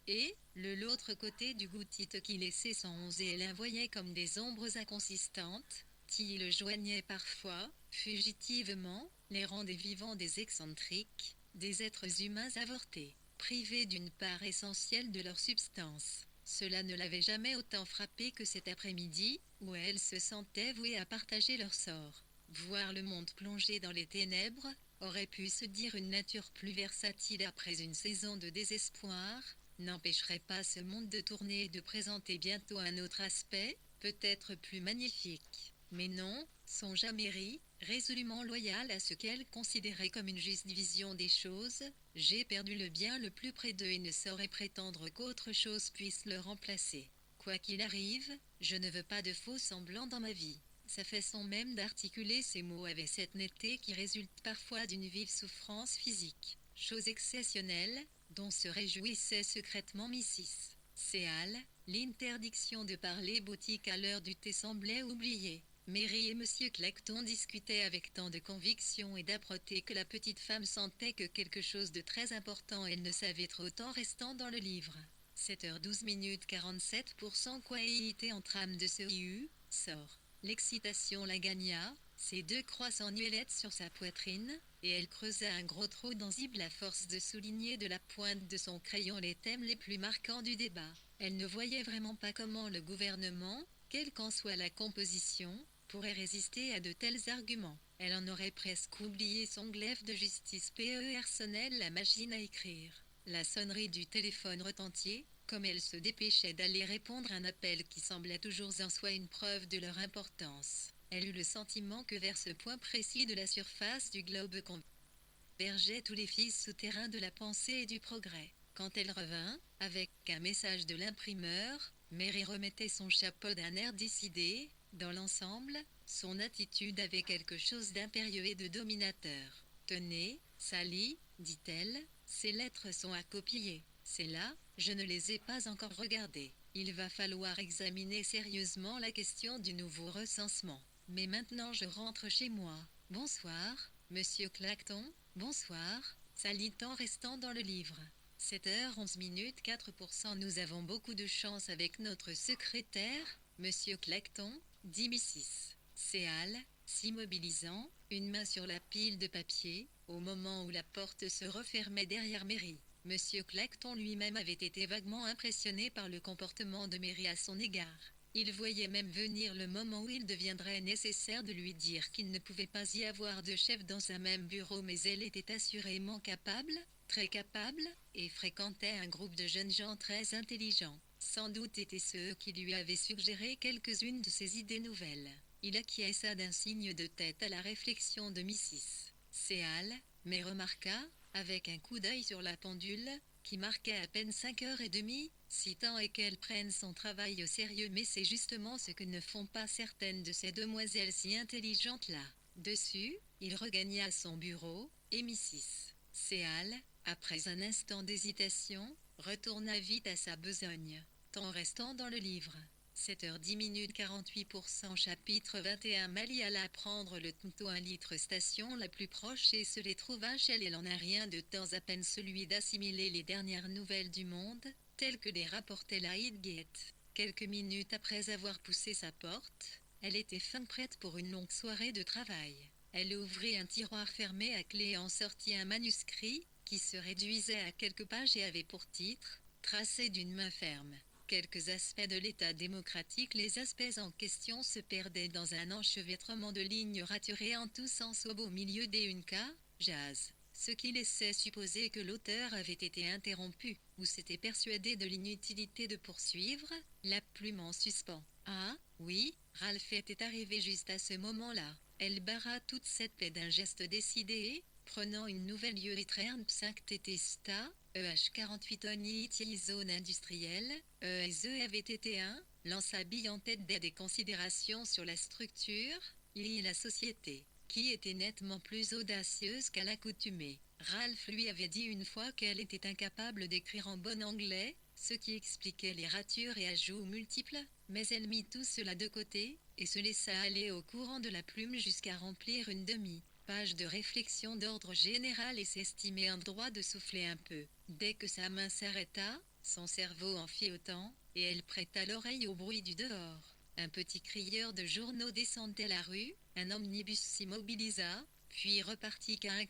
A: et, l'autre côté du goutite qui laissait 111 et elle la voyait comme des ombres inconsistantes, qui le joignaient parfois, fugitivement, les rangs des vivants, des excentriques, des êtres humains avortés, privés d'une part essentielle de leur substance. Cela ne l'avait jamais autant frappé que cet après-midi, où elle se sentait vouée à partager leur sort. Voir le monde plongé dans les ténèbres, aurait pu se dire une nature plus versatile après une saison de désespoir, n'empêcherait pas ce monde de tourner et de présenter bientôt un autre aspect, peut-être plus magnifique. Mais non, songea Mary, résolument loyale à ce qu'elle considérait comme une juste vision des choses, j'ai perdu le bien le plus près d'eux et ne saurais prétendre qu'autre chose puisse le remplacer. Quoi qu'il arrive, je ne veux pas de faux semblants dans ma vie. Sa façon même d'articuler ces mots avait cette netteté qui résulte parfois d'une vive souffrance physique, chose exceptionnelle, dont se réjouissait secrètement Mrs. Seal. L'interdiction de parler boutique à l'heure du thé semblait oubliée. Mary et Monsieur Clacton discutaient avec tant de conviction et d'âpreté que la petite femme sentait que quelque chose de très important elle ne savait trop tant restant dans le livre. 7h12 47% quoi était en trame de ce IU, sort. L'excitation la gagna, ses deux croix s'ennuilettes sur sa poitrine, et elle creusa un gros trou dans Zible à force de souligner de la pointe de son crayon les thèmes les plus marquants du débat. Elle ne voyait vraiment pas comment le gouvernement, quelle qu'en soit la composition, pourrait résister à de tels arguments. Elle en aurait presque oublié son glaive de justice personnelle, la machine à écrire. La sonnerie du téléphone retentit, comme elle se dépêchait d'aller répondre à un appel qui semblait toujours en soi une preuve de leur importance. Elle eut le sentiment que vers ce point précis de la surface du globe convergeaient tous les fils souterrains de la pensée et du progrès. Quand elle revint, avec un message de l'imprimeur, Mary remettait son chapeau d'un air décidé. Dans l'ensemble, son attitude avait quelque chose d'impérieux et de dominateur. « Tenez, Sally, dit-elle, ces lettres sont à copier. C'est là, je ne les ai pas encore regardées. Il va falloir examiner sérieusement la question du nouveau recensement. Mais maintenant je rentre chez moi. Bonsoir, Monsieur Clacton. Bonsoir, Sally en restant dans le livre. 7h11 4%. Nous avons beaucoup de chance avec notre secrétaire, Monsieur Clacton, dit Mrs. Seal, s'immobilisant, une main sur la pile de papier, au moment où la porte se refermait derrière Mary. Monsieur Clacton lui-même avait été vaguement impressionné par le comportement de Mary à son égard. Il voyait même venir le moment où il deviendrait nécessaire de lui dire qu'il ne pouvait pas y avoir de chef dans un même bureau, mais elle était assurément capable, très capable, et fréquentait un groupe de jeunes gens très intelligents. Sans doute étaient ceux qui lui avaient suggéré quelques-unes de ses idées nouvelles. Il acquiesça d'un signe de tête à la réflexion de Mrs. Seal, mais remarqua, avec un coup d'œil sur la pendule, qui marquait à peine 5h30, si tant est qu'elle prenne son travail au sérieux, mais c'est justement ce que ne font pas certaines de ces demoiselles si intelligentes-là. Dessus, il regagna son bureau, et Mrs. Seal, après un instant d'hésitation, retourna vite à sa besogne, tant restant dans le livre. 7h10 48%. Chapitre 21. Mally alla prendre le Tonto 1 litre station la plus proche et se les trouva chez elle. Elle en a rien de temps à peine celui d'assimiler les dernières nouvelles du monde, telles que les rapportait la Highgate. Quelques minutes après avoir poussé sa porte, elle était fin prête pour une longue soirée de travail. Elle ouvrit un tiroir fermé à clé et en sortit un manuscrit, qui se réduisait à quelques pages et avait pour titre « Tracé d'une main ferme ». Quelques aspects de l'État démocratique. Les aspects en question se perdaient dans un enchevêtrement de lignes raturées en tous sens au beau milieu des Unca, jazz. Ce qui laissait supposer que l'auteur avait été interrompu, ou s'était persuadé de l'inutilité de poursuivre, la plume en suspens. Ah, oui, Ralph était arrivé juste à ce moment-là. Elle barra toute cette paix d'un geste décidé, prenant une nouvelle Uritrean Psanctetesta, EH48 Onity zone industrielle, ESE avait été lança bille en tête des considérations sur la structure, la société, qui était nettement plus audacieuse qu'à l'accoutumée. Ralph lui avait dit une fois qu'elle était incapable d'écrire en bon anglais, ce qui expliquait les ratures et ajouts multiples, mais elle mit tout cela de côté, et se laissa aller au courant de la plume jusqu'à remplir une demi-page de réflexion d'ordre général et s'estimait en droit de souffler un peu. Dès que sa main s'arrêta, son cerveau en fit autant, et elle prêta l'oreille au bruit du dehors. Un petit crieur de journaux descendait la rue, un omnibus s'immobilisa, puis repartit qu'un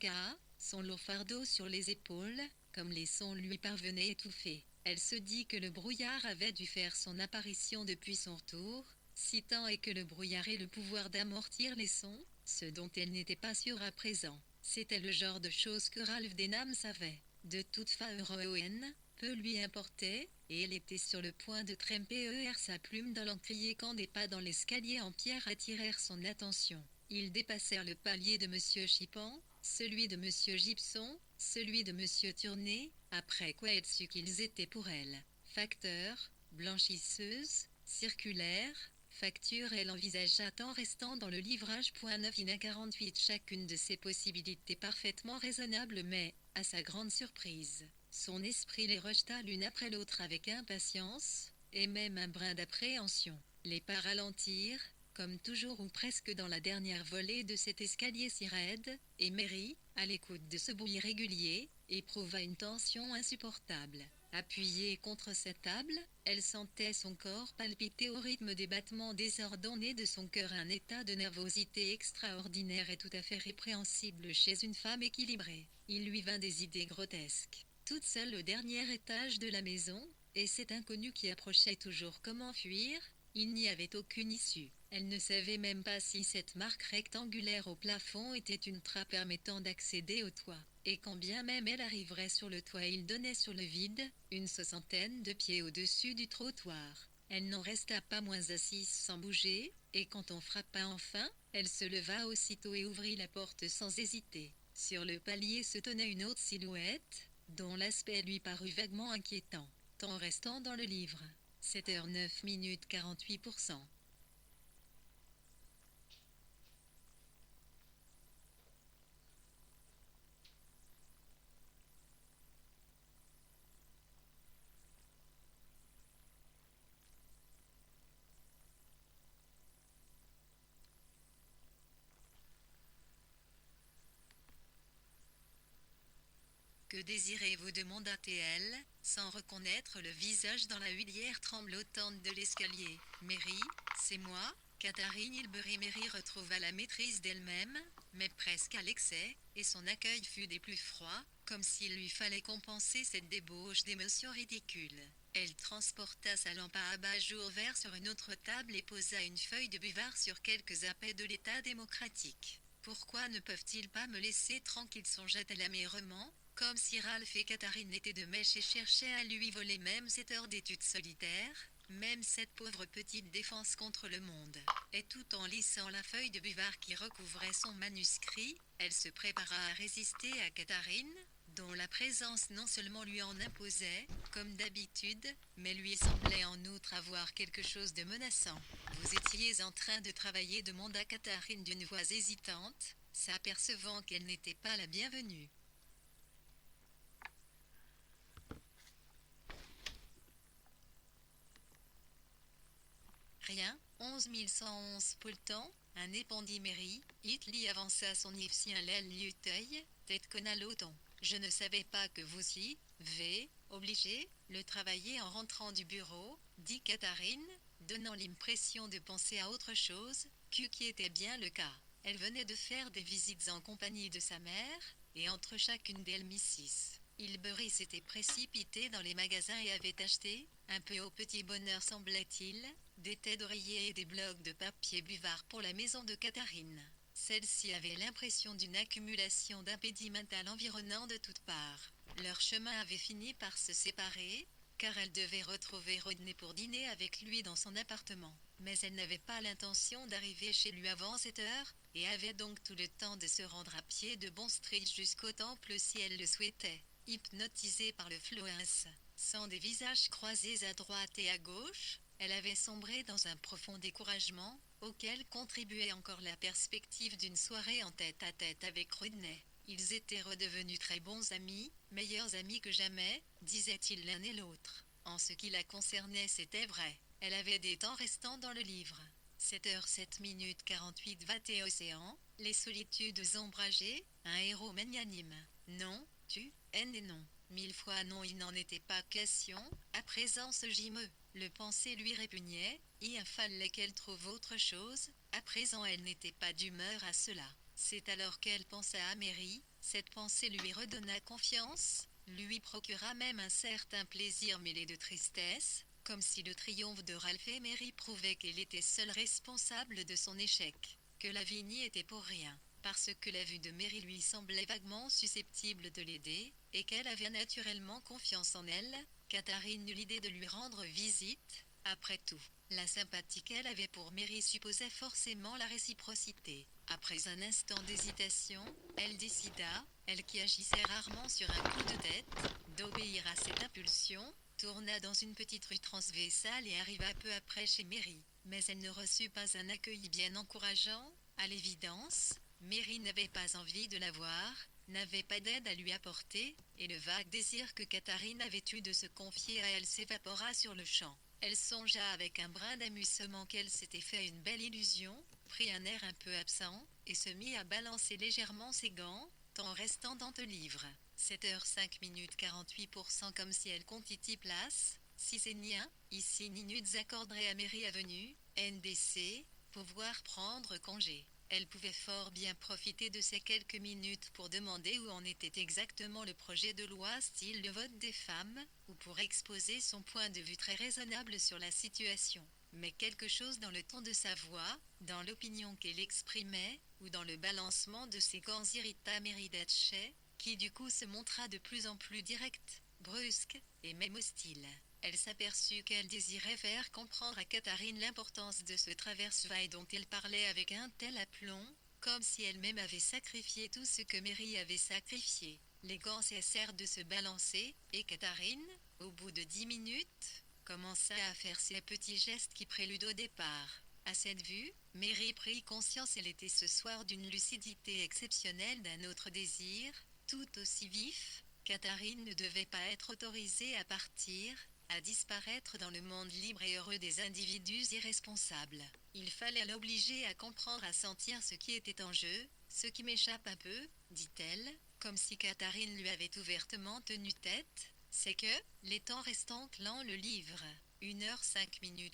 A: son lourd fardeau sur les épaules, comme les sons lui parvenaient étouffés. Elle se dit que le brouillard avait dû faire son apparition depuis son retour, si tant est que le brouillard ait le pouvoir d'amortir les sons, ce dont elle n'était pas sûre à présent. C'était le genre de choses que Ralph Denham savait. De toute façon, peu lui importait, et elle était sur le point de tremper sa plume dans l'encrier quand des pas dans l'escalier en pierre attirèrent son attention. Ils dépassèrent le palier de Monsieur Chippan, celui de Monsieur Gibson, celui de Monsieur Turney, après quoi elle sut qu'ils étaient pour elle. Facteur, blanchisseuse, circulaire, facture, elle envisagea en restant dans le livrage. 9-48 chacune de ces possibilités parfaitement raisonnables, mais, à sa grande surprise, son esprit les rejeta l'une après l'autre avec impatience, et même un brin d'appréhension. Les pas ralentirent, comme toujours ou presque dans la dernière volée de cet escalier si raide, et Mary, à l'écoute de ce bruit régulier, éprouva une tension insupportable. Appuyée contre cette table, elle sentait son corps palpiter au rythme des battements désordonnés de son cœur, un état de nervosité extraordinaire et tout à fait répréhensible chez une femme équilibrée. Il lui vint des idées grotesques. Toute seule au dernier étage de la maison, et cet inconnu qui approchait toujours, comment fuir? Il n'y avait aucune issue. Elle ne savait même pas si cette marque rectangulaire au plafond était une trappe permettant d'accéder au toit. Et quand bien même elle arriverait sur le toit, il donnait sur le vide, une soixantaine de pieds au-dessus du trottoir. Elle n'en resta pas moins assise sans bouger, et quand on frappa enfin, elle se leva aussitôt et ouvrit la porte sans hésiter. Sur le palier se tenait une autre silhouette, dont l'aspect lui parut vaguement inquiétant, en restant dans le livre. 7h09 48%. Que désirez-vous demanda-t-elle, sans reconnaître le visage dans la huilière tremblotante de l'escalier. Mary, c'est moi, Catherine Hilbery. Mary retrouva la maîtrise d'elle-même, mais presque à l'excès, et son accueil fut des plus froids, comme s'il lui fallait compenser cette débauche d'émotions ridicules. Elle transporta sa lampe à abat-jour vert sur une autre table et posa une feuille de buvard sur quelques appels de l'État démocratique. Pourquoi ne peuvent-ils pas me laisser tranquille, songeait-elle amèrement, comme si Ralph et Catherine étaient de mèche et cherchaient à lui voler même cette heure d'études solitaires, même cette pauvre petite défense contre le monde. Et tout en lissant la feuille de buvard qui recouvrait son manuscrit, elle se prépara à résister à Catherine, dont la présence non seulement lui en imposait, comme d'habitude, mais lui semblait en outre avoir quelque chose de menaçant. Vous étiez en train de travailler, demanda Catherine d'une voix hésitante, s'apercevant qu'elle n'était pas la bienvenue. Rien, 11111 Poltan, un épandit Mary, Hitly avança son ifsien l'aile liuteuil, tête conaloton. Je ne savais pas que vous y, obligé, le travailler en rentrant du bureau, dit Catherine, donnant l'impression de penser à autre chose, qui était bien le cas. Elle venait de faire des visites en compagnie de sa mère, et entre chacune d'elles Mrs. Hilbery s'était précipité dans les magasins et avait acheté, un peu au petit bonheur semblait-il, des têtes d'oreiller et des blocs de papier buvard pour la maison de Catherine. Celle-ci avait l'impression d'une accumulation d'impédiments à l'environnant de toutes parts. Leur chemin avait fini par se séparer, car elle devait retrouver Rodney pour dîner avec lui dans son appartement. Mais elle n'avait pas l'intention d'arriver chez lui avant cette heure, et avait donc tout le temps de se rendre à pied de Bond Street jusqu'au temple si elle le souhaitait. Hypnotisée par le fluence, sans des visages croisés à droite et à gauche, elle avait sombré dans un profond découragement, auquel contribuait encore la perspective d'une soirée en tête-à-tête avec Rodney. Ils étaient redevenus très bons amis, meilleurs amis que jamais, disaient-ils l'un et l'autre. En ce qui la concernait, c'était vrai. Elle avait des temps restants dans le livre. 7h07 48 Vaté Océan, les solitudes ombragées, un héros magnanime. Non, et non. 1000 fois non, il n'en était pas question, à présent ce gimeux. Le pensée lui répugnait, il fallait qu'elle trouve autre chose, à présent elle n'était pas d'humeur à cela. C'est alors qu'elle pensa à Mary, cette pensée lui redonna confiance, lui procura même un certain plaisir mêlé de tristesse, comme si le triomphe de Ralph et Mary prouvait qu'elle était seule responsable de son échec. que la vie n'y était pour rien, parce que la vue de Mary lui semblait vaguement susceptible de l'aider, et qu'elle avait naturellement confiance en elle, Catherine eut l'idée de lui rendre visite. Après tout, la sympathie qu'elle avait pour Mary supposait forcément la réciprocité. Après un instant d'hésitation, elle décida, elle qui agissait rarement sur un coup de tête, d'obéir à cette impulsion, tourna dans une petite rue transversale et arriva peu après chez Mary. Mais elle ne reçut pas un accueil bien encourageant. À l'évidence, Mary n'avait pas envie de la voir, n'avait pas d'aide à lui apporter, et le vague désir que Catherine avait eu de se confier à elle s'évapora sur le champ. Elle songea avec un brin d'amusement qu'elle s'était fait une belle illusion, prit un air un peu absent, et se mit à balancer légèrement ses gants, en restant dans le livre. 7h5 48% comme si elle comptait place, si c'est nien, ici minutes accorderait à Mary Avenue, NDC, pouvoir prendre congé. Elle pouvait fort bien profiter de ces quelques minutes pour demander où en était exactement le projet de loi style le vote des femmes, ou pour exposer son point de vue très raisonnable sur la situation. Mais quelque chose dans le ton de sa voix, dans l'opinion qu'elle exprimait, ou dans le balancement de ses gants irrita Mary Datchet, qui du coup se montra de plus en plus directe, brusque, et même hostile. Elle s'aperçut qu'elle désirait faire comprendre à Catherine l'importance de ce traverse-vaille dont elle parlait avec un tel aplomb, comme si elle-même avait sacrifié tout ce que Mary avait sacrifié. Les gants cessèrent de se balancer, et Catherine, au bout de 10 minutes, commença à faire ces petits gestes qui préludent au départ. À cette vue, Mary prit conscience elle était ce soir d'une lucidité exceptionnelle d'un autre désir, tout aussi vif. Catherine ne devait pas être autorisée à partir, à disparaître dans le monde libre et heureux des individus irresponsables. Il fallait l'obliger à comprendre, à sentir ce qui était en jeu. Ce qui m'échappe un peu, dit-elle, comme si Catherine lui avait ouvertement tenu tête, c'est que, les temps restant clant le livre, 1h5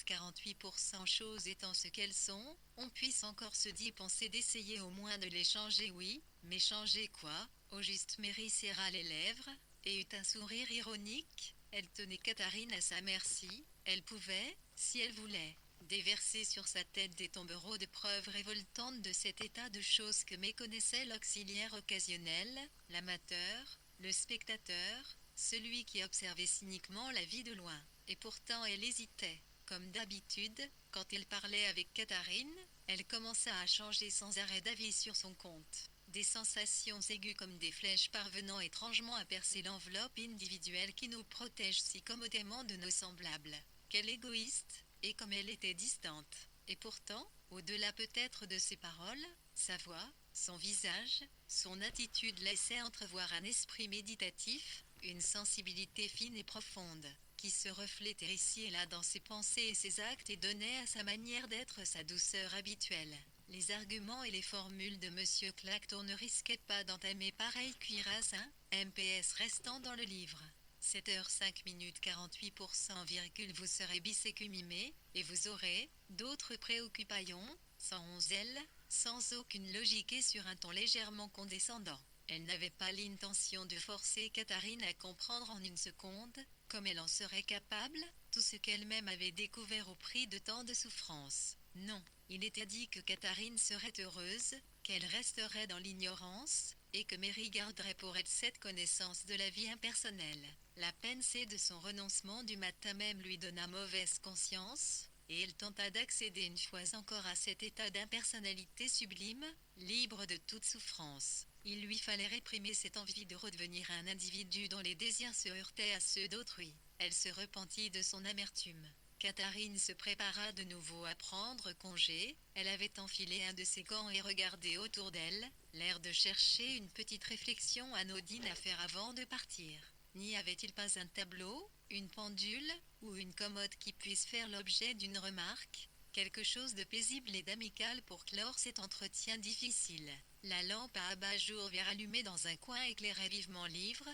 A: 48% choses étant ce qu'elles sont, on puisse encore se dire penser d'essayer au moins de les changer, oui, mais changer quoi? Au juste Mary serra les lèvres, et eut un sourire ironique. Elle tenait Catherine à sa merci, elle pouvait, si elle voulait, déverser sur sa tête des tombereaux de preuves révoltantes de cet état de choses que méconnaissait l'auxiliaire occasionnel, l'amateur, le spectateur, celui qui observait cyniquement la vie de loin. Et pourtant elle hésitait. Comme d'habitude, quand elle parlait avec Catherine, elle commença à changer sans arrêt d'avis sur son compte. Des sensations aiguës comme des flèches parvenant étrangement à percer l'enveloppe individuelle qui nous protège si commodément de nos semblables. Quelle égoïste, et comme elle était distante. Et pourtant, au-delà peut-être de ses paroles, sa voix, son visage, son attitude laissaient entrevoir un esprit méditatif, une sensibilité fine et profonde, qui se reflétait ici et là dans ses pensées et ses actes et donnait à sa manière d'être sa douceur habituelle. Les arguments et les formules de M. Clacton ne risquaient pas d'entamer pareille cuirasse, MPS restant dans le livre. 7h5 48%, vous serez bisécumimé, et vous aurez d'autres préoccupations, sans zèle, sans aucune logique et sur un ton légèrement condescendant. Elle n'avait pas l'intention de forcer Catherine à comprendre en une seconde, comme elle en serait capable, tout ce qu'elle-même avait découvert au prix de tant de souffrances. Non, il était dit que Catherine serait heureuse, qu'elle resterait dans l'ignorance, et que Mary garderait pour elle cette connaissance de la vie impersonnelle. La pensée de son renoncement du matin même lui donna mauvaise conscience, et elle tenta d'accéder une fois encore à cet état d'impersonnalité sublime, libre de toute souffrance. Il lui fallait réprimer cette envie de redevenir un individu dont les désirs se heurtaient à ceux d'autrui. Elle se repentit de son amertume. Catherine se prépara de nouveau à prendre congé, elle avait enfilé un de ses gants et regardé autour d'elle, l'air de chercher une petite réflexion anodine à faire avant de partir. N'y avait-il pas un tableau, une pendule, ou une commode qui puisse faire l'objet d'une remarque, quelque chose de paisible et d'amical pour clore cet entretien difficile. La lampe à abat-jour vert allumée dans un coin éclairait vivement livre,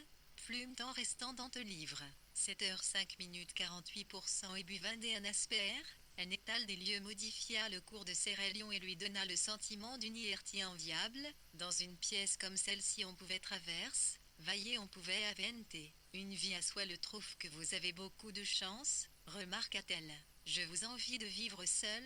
A: plume temps restant dans le livre. 7h5 48% et but 21 aspect. Un étal des lieux modifia le cours de ses rayons et lui donna le sentiment d'une inertie enviable. Dans une pièce comme celle-ci on pouvait traverser, vailler on pouvait aventer. Une vie à soi le trouve que vous avez beaucoup de chance, remarqua-t-elle. je vous envie de vivre seul,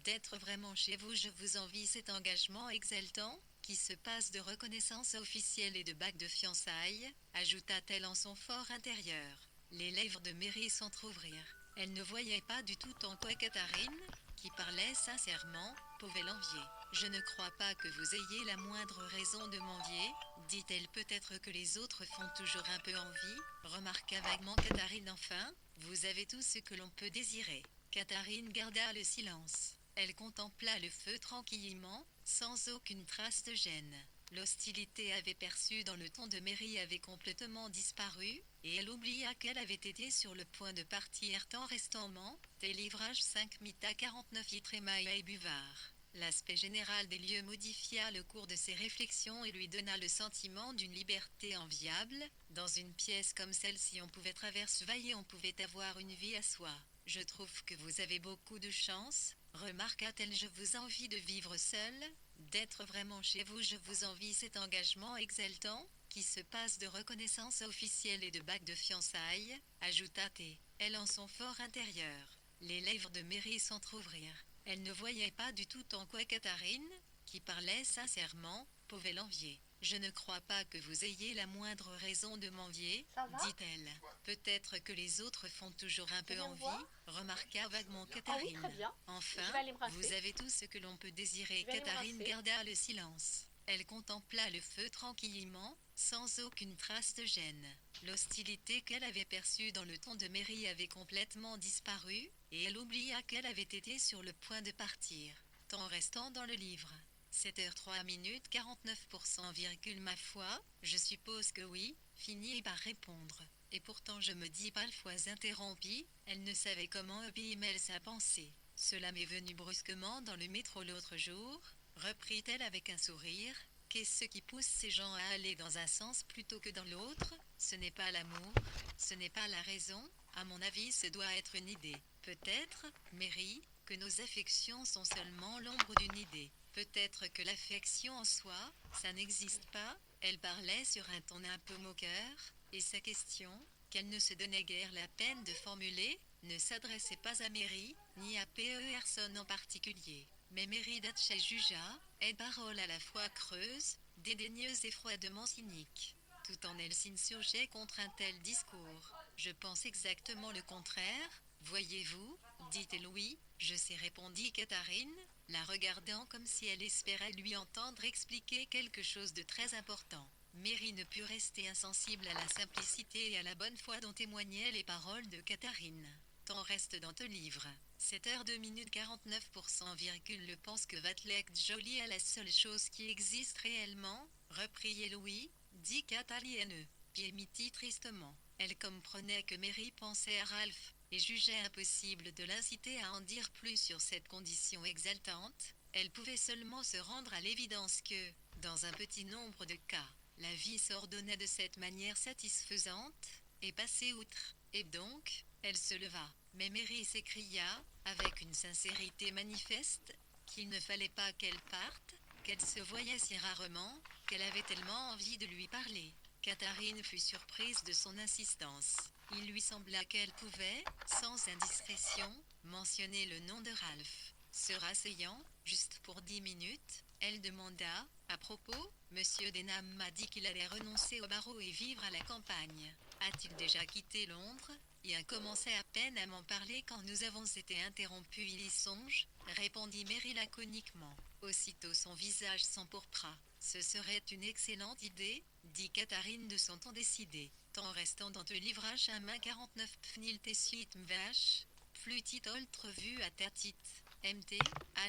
A: d'être vraiment chez vous, je vous envie cet engagement exaltant, qui se passe de reconnaissance officielle et de bague de fiançailles, ajouta-t-elle en son fort intérieur. Les lèvres de Mary s'entr'ouvrirent. Elle ne voyait pas du tout en quoi Catherine, qui parlait sincèrement, pouvait l'envier. Je ne crois pas que vous ayez la moindre raison de m'envier, dit-elle. Peut-être que les autres font toujours un peu envie, remarqua vaguement Catherine enfin. Vous avez tout ce que l'on peut désirer. Catherine garda le silence. Elle contempla le feu tranquillement, sans aucune trace de gêne. L'hostilité avait perçue dans le ton de Mary avait complètement disparu, et elle oublia qu'elle avait été sur le point de partir tant restant livrage 5 Mita 49 Ytrémaïa et Buvard. L'aspect général des lieux modifia le cours de ses réflexions et lui donna le sentiment d'une liberté enviable. Dans une pièce comme celle-ci on pouvait traverser, on pouvait avoir une vie à soi. Je trouve que vous avez beaucoup de chance, remarqua-t-elle. Je vous envie de vivre seule, d'être vraiment chez vous, je vous envie cet engagement exaltant, qui se passe de reconnaissance officielle et de bague de fiançailles, ajouta-t-elle en son fort intérieur. Les lèvres de Mary s'entr'ouvrirent. Elle ne voyait pas du tout en quoi Catherine, qui parlait sincèrement, pouvait l'envier. Je ne crois pas que vous ayez la moindre raison de m'envier,
B: Ça va?
A: dit-elle. Peut-être que les autres font toujours un peu
B: viens me
A: envie,
B: voir
A: remarqua vaguement
B: Ah oui,
A: Catherine.
B: très bien.
A: Enfin,
B: Je vais aller me
A: vous
B: rincer.
A: avez tout ce que l'on peut désirer.
B: Je vais aller me
A: Catherine
B: rincer.
A: garda le silence. Elle contempla le feu tranquillement, sans aucune trace de gêne. L'hostilité qu'elle avait perçue dans le ton de Mary avait complètement disparu, et elle oublia qu'elle avait été sur le point de partir. Temps restant dans le livre. 7h03 49%, ma foi, je suppose que oui, finit par répondre. Et pourtant je me dis parfois interrompit, elle ne savait comment épimer sa pensée. Cela m'est venu brusquement dans le métro l'autre jour, reprit-elle avec un sourire. Qu'est-ce qui pousse ces gens à aller dans un sens plutôt que dans l'autre? Ce n'est pas l'amour, ce n'est pas la raison, à mon avis ce doit être une idée. Peut-être, Mary, que nos affections sont seulement l'ombre d'une idée. Peut-être que l'affection en soi, ça n'existe pas. Elle parlait sur un ton un peu moqueur, et sa question, qu'elle ne se donnait guère la peine de formuler, ne s'adressait pas à Mary, ni à Personne en particulier. Mais Mary Datchet jugea, elle parole à la fois creuse, dédaigneuse et froidement cynique. Tout en elle s'insurgeait contre un tel discours. Je pense exactement le contraire, voyez-vous, dit-elle. Oui, je sais, répondit Catherine, la regardant comme si elle espérait lui entendre expliquer quelque chose de très important. Mary ne put rester insensible à la simplicité et à la bonne foi dont témoignaient les paroles de Catherine. Temps reste dans ton livre. 7h02 49%, le pense que Vatlek Jolie est la seule chose qui existe réellement, reprit Louis, dit Catherine. Piemiti tristement. Elle comprenait que Mary pensait à Ralph, et jugeait impossible de l'inciter à en dire plus sur cette condition exaltante. Elle pouvait seulement se rendre à l'évidence que, dans un petit nombre de cas, la vie s'ordonnait de cette manière satisfaisante, et passait outre. Et donc, elle se leva. Mais Mary s'écria, avec une sincérité manifeste, qu'il ne fallait pas qu'elle parte, qu'elle se voyait si rarement, qu'elle avait tellement envie de lui parler. Catherine fut surprise de son insistance. Il lui sembla qu'elle pouvait, sans indiscrétion, mentionner le nom de Ralph. Se rasseyant, juste pour 10 minutes, elle demanda, à propos, Monsieur Denham m'a dit qu'il allait renoncer au barreau et vivre à la campagne. A-t-il déjà quitté Londres? Il a commencé à peine à m'en parler quand nous avons été interrompus. Il y songe, répondit Mary laconiquement. Aussitôt son visage s'empourpra. Ce serait une excellente idée, dit Catherine de son ton décidé. Temps restant dans te livrage à main 49 pfnil tessuit mvache, flutit oltre vue à tatit, mt,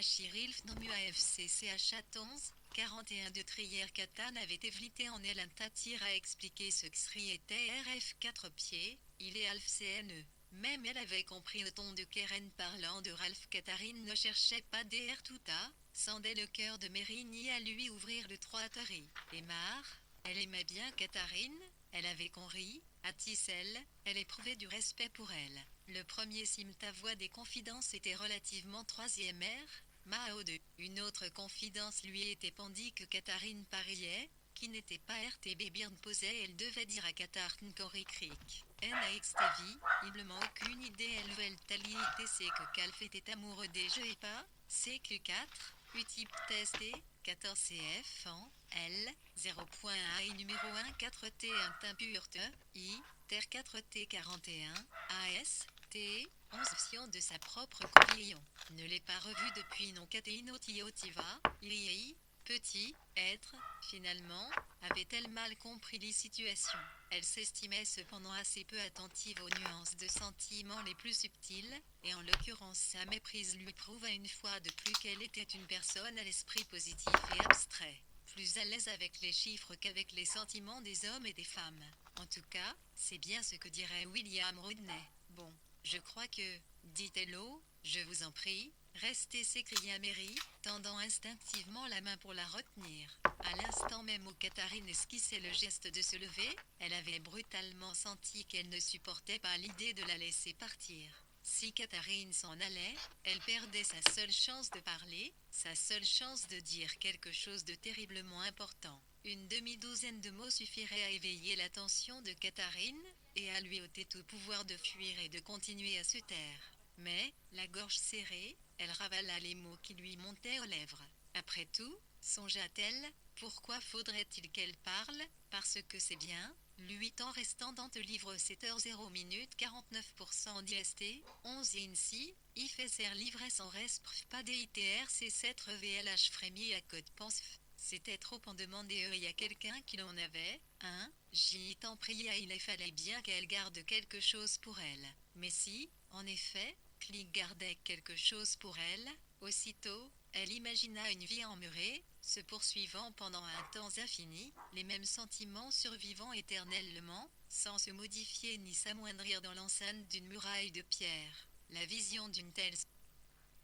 A: Chirilf nomu AFCC à Chatons, 41 de Trier Catane avait évité en elle un tatir à expliquer ce que Sri était RF 4 pieds, il est Alf CNE. Même elle avait compris le ton de Keren parlant de Ralph. Catherine ne cherchait pas DR tout à, sondait le cœur de Mary ni à lui ouvrir le troiterie. Et Mar, elle aimait bien Catherine, elle avait conri, à Tissel, elle éprouvait du respect pour elle. Le premier ta voix des confidences était relativement troisième air, Mao 2. Une autre confidence lui était pendue que Catherine pariait, qui n'était pas RTB bien posée, elle devait dire à Catherine Cory Creek. NAXTV, il m'en aucune idée LEL talité c'est que Calf était amoureux des jeux et pas, CQ4, UTIP testé, 14 CF en, L, 0.1 et numéro 1 4T 1 Timpurte, I, Terre 4T 41, AS, T, 11 options de sa propre coquillon. Ne l'ai pas revu depuis non catéinotiotiva, II, petit, être, finalement, avait-elle mal compris les situations. Elle s'estimait cependant assez peu attentive aux nuances de sentiments les plus subtiles, et en l'occurrence sa méprise lui prouva une fois de plus qu'elle était une personne à l'esprit positif et abstrait, plus à l'aise avec les chiffres qu'avec les sentiments des hommes et des femmes. En tout cas, c'est bien ce que dirait William Rodney. Bon, je crois que, dit Hello, je vous en prie, restez, s'écria Mary, tendant instinctivement la main pour la retenir. À l'instant même où Katharine esquissait le geste de se lever, elle avait brutalement senti qu'elle ne supportait pas l'idée de la laisser partir. Si Katharine s'en allait, elle perdait sa seule chance de parler, sa seule chance de dire quelque chose de terriblement important. Une demi-douzaine de mots suffirait à éveiller l'attention de Katharine, et à lui ôter tout pouvoir de fuir et de continuer à se taire. Mais, la gorge serrée, elle ravala les mots qui lui montaient aux lèvres. Après tout, songea-t-elle, pourquoi faudrait-il qu'elle parle? Parce que c'est bien, lui temps restant dans le livre 7h0 minutes 49% d'IST, 11 INSI, IFSR l'ivresse en respr pas DITR C7 VLH frémit à code pensf. C'était trop en demander à quelqu'un qui l'en avait, hein? J'y t'en pria, il fallait bien qu'elle garde quelque chose pour elle. Mais si, en effet, Click gardait quelque chose pour elle, aussitôt, elle imagina une vie emmurée, se poursuivant pendant un temps infini, les mêmes sentiments survivant éternellement, sans se modifier ni s'amoindrir dans l'enceinte d'une muraille de pierre. La vision d'une telle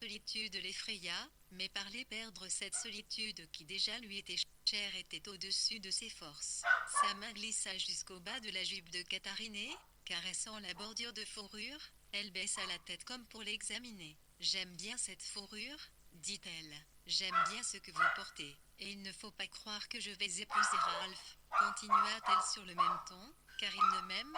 A: solitude l'effraya, mais parler perdre cette solitude qui déjà lui était chère était au-dessus de ses forces. Sa main glissa jusqu'au bas de la jupe de Katharine, caressant la bordure de fourrure, elle baissa la tête comme pour l'examiner. J'aime bien cette fourrure, dit-elle. J'aime bien ce que vous portez, et il ne faut pas croire que je vais épouser Ralph, continua-t-elle sur le même ton, car il ne m'aime,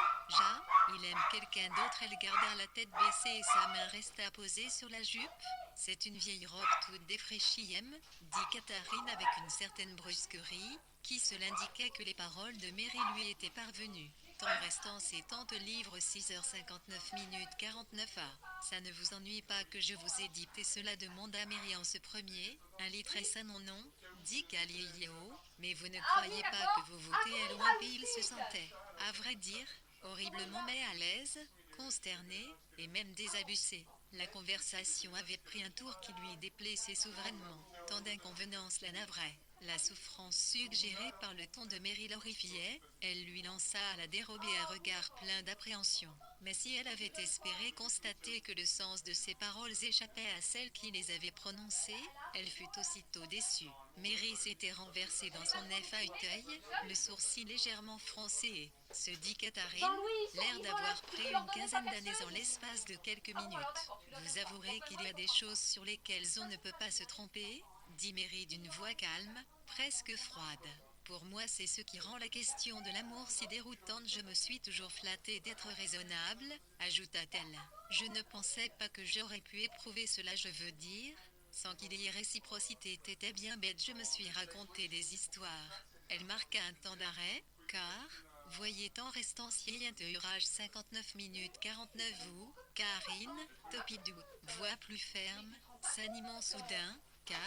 A: il aime quelqu'un d'autre. Elle garda la tête baissée et sa main resta posée sur la jupe. C'est une vieille robe toute défraîchie, dit Katharine avec une certaine brusquerie, qui se l'indiquait que les paroles de Mary lui étaient parvenues. Temps restant ses tentes livres 6h59 minutes 49 Ça ne vous ennuie pas que je vous ai dicté cela, demanda Mary en ce premier, un lit très sain non, dit Galileo, mais vous ne croyez pas que vous votez à loin? Et il se sentait, à vrai dire, horriblement mais à l'aise, consterné, et même désabusé. La conversation avait pris un tour qui lui déplaisait souverainement, tant d'inconvenances la navraient. La souffrance suggérée par le ton de Mary l'horrifiait, elle lui lança à la dérobée un regard plein d'appréhension. Mais si elle avait espéré constater que le sens de ses paroles échappait à celle qui les avait prononcées, elle fut aussitôt déçue. Mary s'était renversée dans son nez fauteuil, le sourcil légèrement froncé et, se dit Katharine, l'air d'avoir pris une quinzaine d'années en l'espace de quelques minutes. Vous avouerez qu'il y a des choses sur lesquelles on ne peut pas se tromper, dit Mary d'une voix calme, presque froide. Pour moi, c'est ce qui rend la question de l'amour si déroutante. Je me suis toujours flattée d'être raisonnable, ajouta-t-elle. Je ne pensais pas que j'aurais pu éprouver cela, je veux dire, sans qu'il y ait réciprocité. T'étais bien bête, je me suis raconté des histoires. Elle marqua un temps d'arrêt, car, voyez temps restant si urage 59 minutes 49 vous, Karine, Topidou, voix plus ferme, s'animant soudain, 4.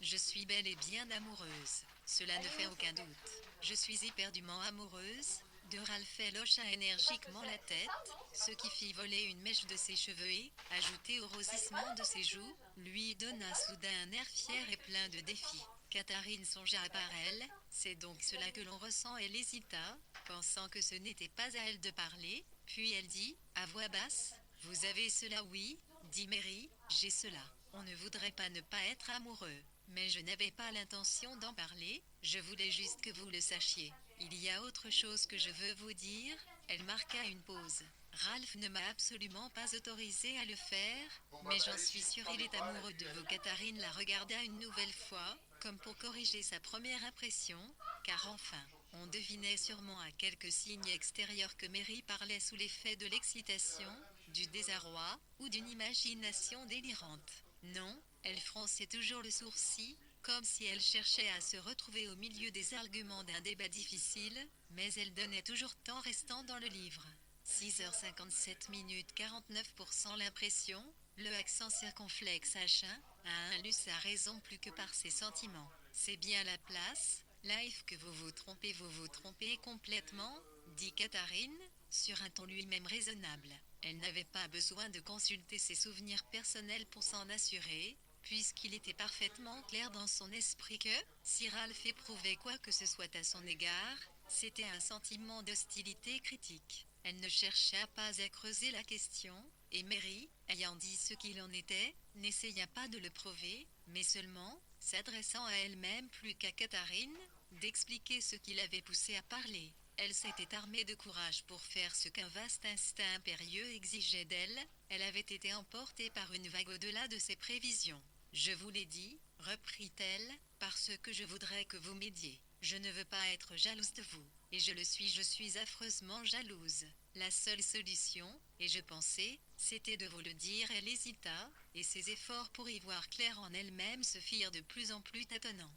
A: Je suis bel et bien amoureuse. Cela ne fait aucun doute. Je suis éperdument amoureuse. De Ralph. Elle hocha énergiquement la tête, ce qui fit voler une mèche de ses cheveux et, ajouté au rosissement de ses joues, lui donna soudain un air fier et plein de défi. Katharine songea par elle, c'est donc cela que l'on ressent. Elle hésita, pensant que ce n'était pas à elle de parler, puis elle dit, à voix basse, vous avez cela? Oui, dit Mary, j'ai cela. On ne voudrait pas ne pas être amoureux. Mais je n'avais pas l'intention d'en parler, je voulais juste que vous le sachiez. Il y a autre chose que je veux vous dire. Elle marqua une pause. Ralph ne m'a absolument pas autorisé à le faire, mais j'en suis sûre il est amoureux de vous. Katharine la regarda une nouvelle fois, comme pour corriger sa première impression, car enfin, On devinait sûrement à quelques signes extérieurs que Mary parlait sous l'effet de l'excitation, du désarroi, ou d'une imagination délirante. Non, elle fronçait toujours le sourcil, comme si elle cherchait à se retrouver au milieu des arguments d'un débat difficile, mais elle donnait toujours temps restant dans le livre. 6h57 minutes 49% l'impression, le accent circonflexe H1, a lu sa raison plus que par ses sentiments. C'est bien la place, life que vous vous trompez complètement, dit Katharine, sur un ton lui-même raisonnable. Elle n'avait pas besoin de consulter ses souvenirs personnels pour s'en assurer, puisqu'il était parfaitement clair dans son esprit que, si Ralph éprouvait quoi que ce soit à son égard, c'était un sentiment d'hostilité critique. Elle ne chercha pas à creuser la question, et Mary, ayant dit ce qu'il en était, n'essaya pas de le prouver, mais seulement, s'adressant à elle-même plus qu'à Katharine, d'expliquer ce qui l'avait poussée à parler. Elle s'était armée de courage pour faire ce qu'un vaste instinct impérieux exigeait d'elle, elle avait été emportée par une vague au-delà de ses prévisions. Je vous l'ai dit, reprit-elle, parce que je voudrais que vous m'aidiez. Je ne veux pas être jalouse de vous, et je suis affreusement jalouse. La seule solution, et je pensais, c'était de vous le dire. Elle hésita, et ses efforts pour y voir clair en elle-même se firent de plus en plus tâtonnants.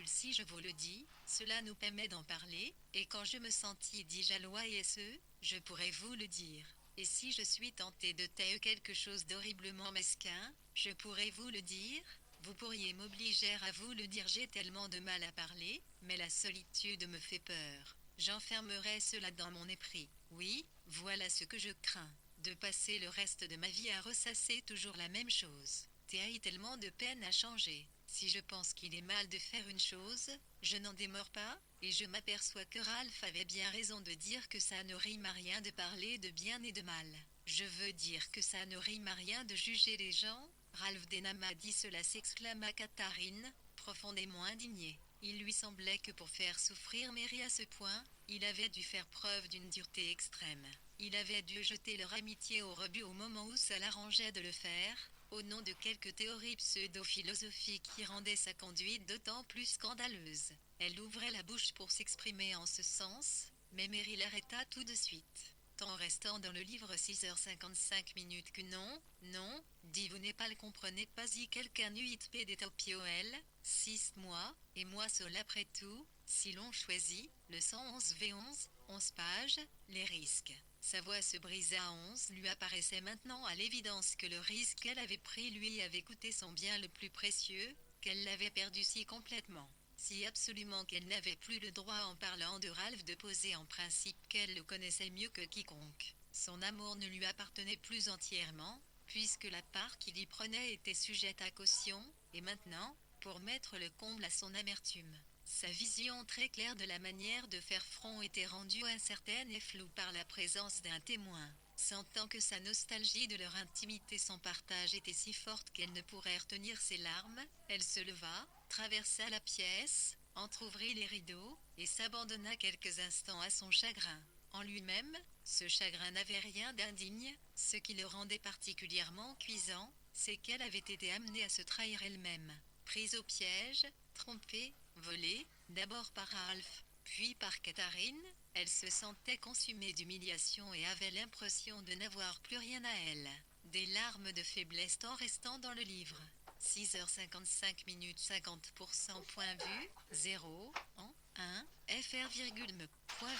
A: Si je vous le dis, cela nous permet d'en parler, et quand je me sentis dis-je à l'OISE, je pourrais vous le dire. Et si je suis tentée de taire quelque chose d'horriblement mesquin, je pourrais vous le dire. Vous pourriez m'obliger à vous le dire. J'ai tellement de mal à parler, mais la solitude me fait peur. J'enfermerai cela dans mon esprit. Oui, voilà ce que je crains. De passer le reste de ma vie à ressasser toujours la même chose. Théa a tellement de peine à changer. Si je pense qu'il est mal de faire une chose, je n'en démords pas, et je m'aperçois que Ralph avait bien raison de dire que ça ne rime à rien de parler de bien et de mal. Je veux dire que ça ne rime à rien de juger les gens. Ralph Denham a dit cela, s'exclama Katharine, profondément indignée. Il lui semblait que pour faire souffrir Mary à ce point, il avait dû faire preuve d'une dureté extrême. Il avait dû jeter leur amitié au rebut au moment où ça l'arrangeait de le faire, au nom de quelques théories pseudo-philosophiques qui rendaient sa conduite d'autant plus scandaleuse. Elle ouvrait la bouche pour s'exprimer en ce sens, mais Mary l'arrêta tout de suite. Temps restant dans le livre 6h55 minutes que non, dit vous n'est pas le comprenez pas y quelqu'un nuit pédétopiol, 6 mois, et moi seul après tout, si l'on choisit, le 111 V11, 11 pages, les risques. Sa voix se brisa à 11, lui apparaissait maintenant à l'évidence que le risque qu'elle avait pris lui avait coûté son bien le plus précieux, qu'elle l'avait perdu si complètement. Si absolument qu'elle n'avait plus le droit en parlant de Ralph de poser en principe qu'elle le connaissait mieux que quiconque. Son amour ne lui appartenait plus entièrement, puisque la part qu'il y prenait était sujette à caution, et maintenant, pour mettre le comble à son amertume, sa vision très claire de la manière de faire front était rendue incertaine et floue par la présence d'un témoin. Sentant que sa nostalgie de leur intimité sans partage était si forte qu'elle ne pourrait retenir ses larmes, elle se leva, traversa la pièce, entr'ouvrit les rideaux, et s'abandonna quelques instants à son chagrin. En lui-même, ce chagrin n'avait rien d'indigne, ce qui le rendait particulièrement cuisant, c'est qu'elle avait été amenée à se trahir elle-même. Prise au piège, trompée, volée, d'abord par Ralph, puis par Katharine, elle se sentait consumée d'humiliation et avait l'impression de n'avoir plus rien à elle. Des larmes de faiblesse en restant dans le livre. 6h55 minutes 50% point vu, 0, en, 1, fr, me, point,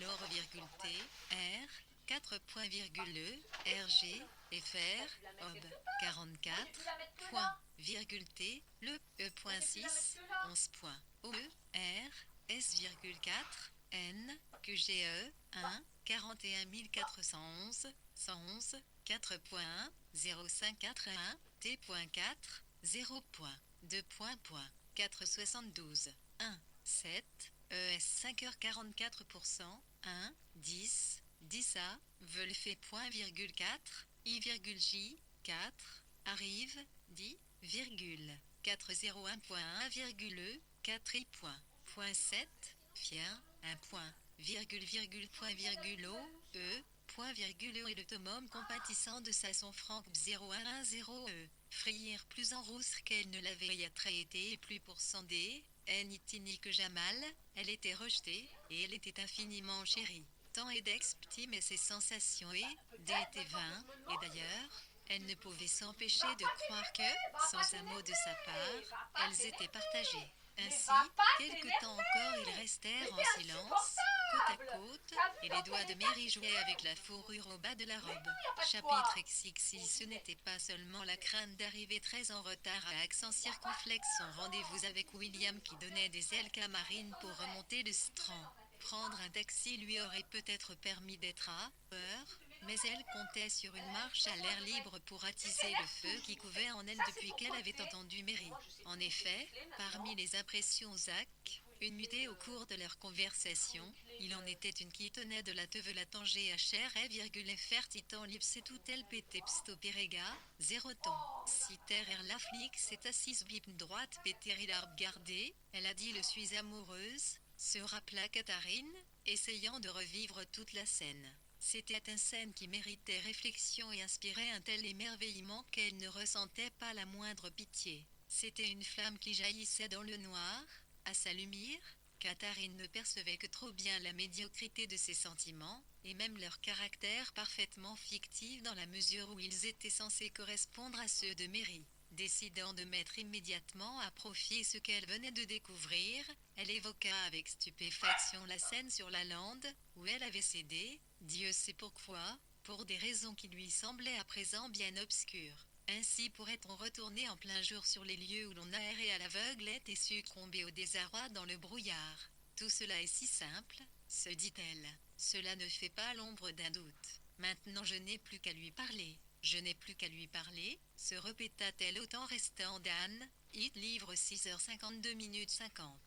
A: or, t, r, 4, E, rg, fr, ob, 44, point, t, le, e.6, 11 point, o, r, s,4, n, QGE, 1, 41 411, 111, 4.1, 0541, T.4, 0. 2. 472, 1, 7, ES 5h44%, 1, 10, 10A, Veulfait.4, I,J, 4, arrive, 10, 401.1, 4 I. Point 7, Fier, 1 point, point, O, E, point, et le tomum compatissant de sa son franc 0110 E. frayir plus en rousse qu'elle ne l'avait été et plus pour Sandé, Nitini que Jamal, elle était rejetée, et elle était infiniment chérie. Tant et d'exptim et ses sensations étaient vains, et d'ailleurs, elle ne pouvait s'empêcher de croire que, sans un mot de sa part, elles étaient partagées. Ainsi, quelque temps encore ils restèrent en silence, côte à côte, et les doigts de Mary jouaient avec la fourrure au bas de la robe. Chapitre XXI. Ce n'était pas seulement la crainte d'arriver très en retard à accent circonflexe son rendez-vous avec William qui donnait des ailes camarines pour remonter le Strand. Prendre un taxi lui aurait peut-être permis d'être à heure, mais elle comptait sur une marche à l'air libre pour attiser le feu qui couvait en elle depuis qu'elle avait entendu Mary. En effet, parmi les impressions Zach, une muté au cours de leur conversation, il en était une qui tenait de la teuve la tanger à chair et fertitant lips et tout elle pétait pstoperega, zéro ton. Si terre la flic s'est assise bip droite péter il a regardé, elle a dit le suis amoureuse, se rappela Catherine, essayant de revivre toute la scène. C'était une scène qui méritait réflexion et inspirait un tel émerveillement qu'elle ne ressentait pas la moindre pitié. C'était une flamme qui jaillissait dans le noir, à s'allumir. Catherine ne percevait que trop bien la médiocrité de ses sentiments, et même leur caractère parfaitement fictif dans la mesure où ils étaient censés correspondre à ceux de Mary. Décidant de mettre immédiatement à profit ce qu'elle venait de découvrir, elle évoqua avec stupéfaction la scène sur la lande, où elle avait cédé, Dieu sait pourquoi, pour des raisons qui lui semblaient à présent bien obscures. Ainsi pourrait-on retourner en plein jour sur les lieux où l'on a erré à l'aveuglette et succomber au désarroi dans le brouillard. Tout cela est si simple, se dit-elle. Cela ne fait pas l'ombre d'un doute. Maintenant je n'ai plus qu'à lui parler. Je n'ai plus qu'à lui parler, se répéta-t-elle autant restant d'Anne, It livre 6h52 minutes 50.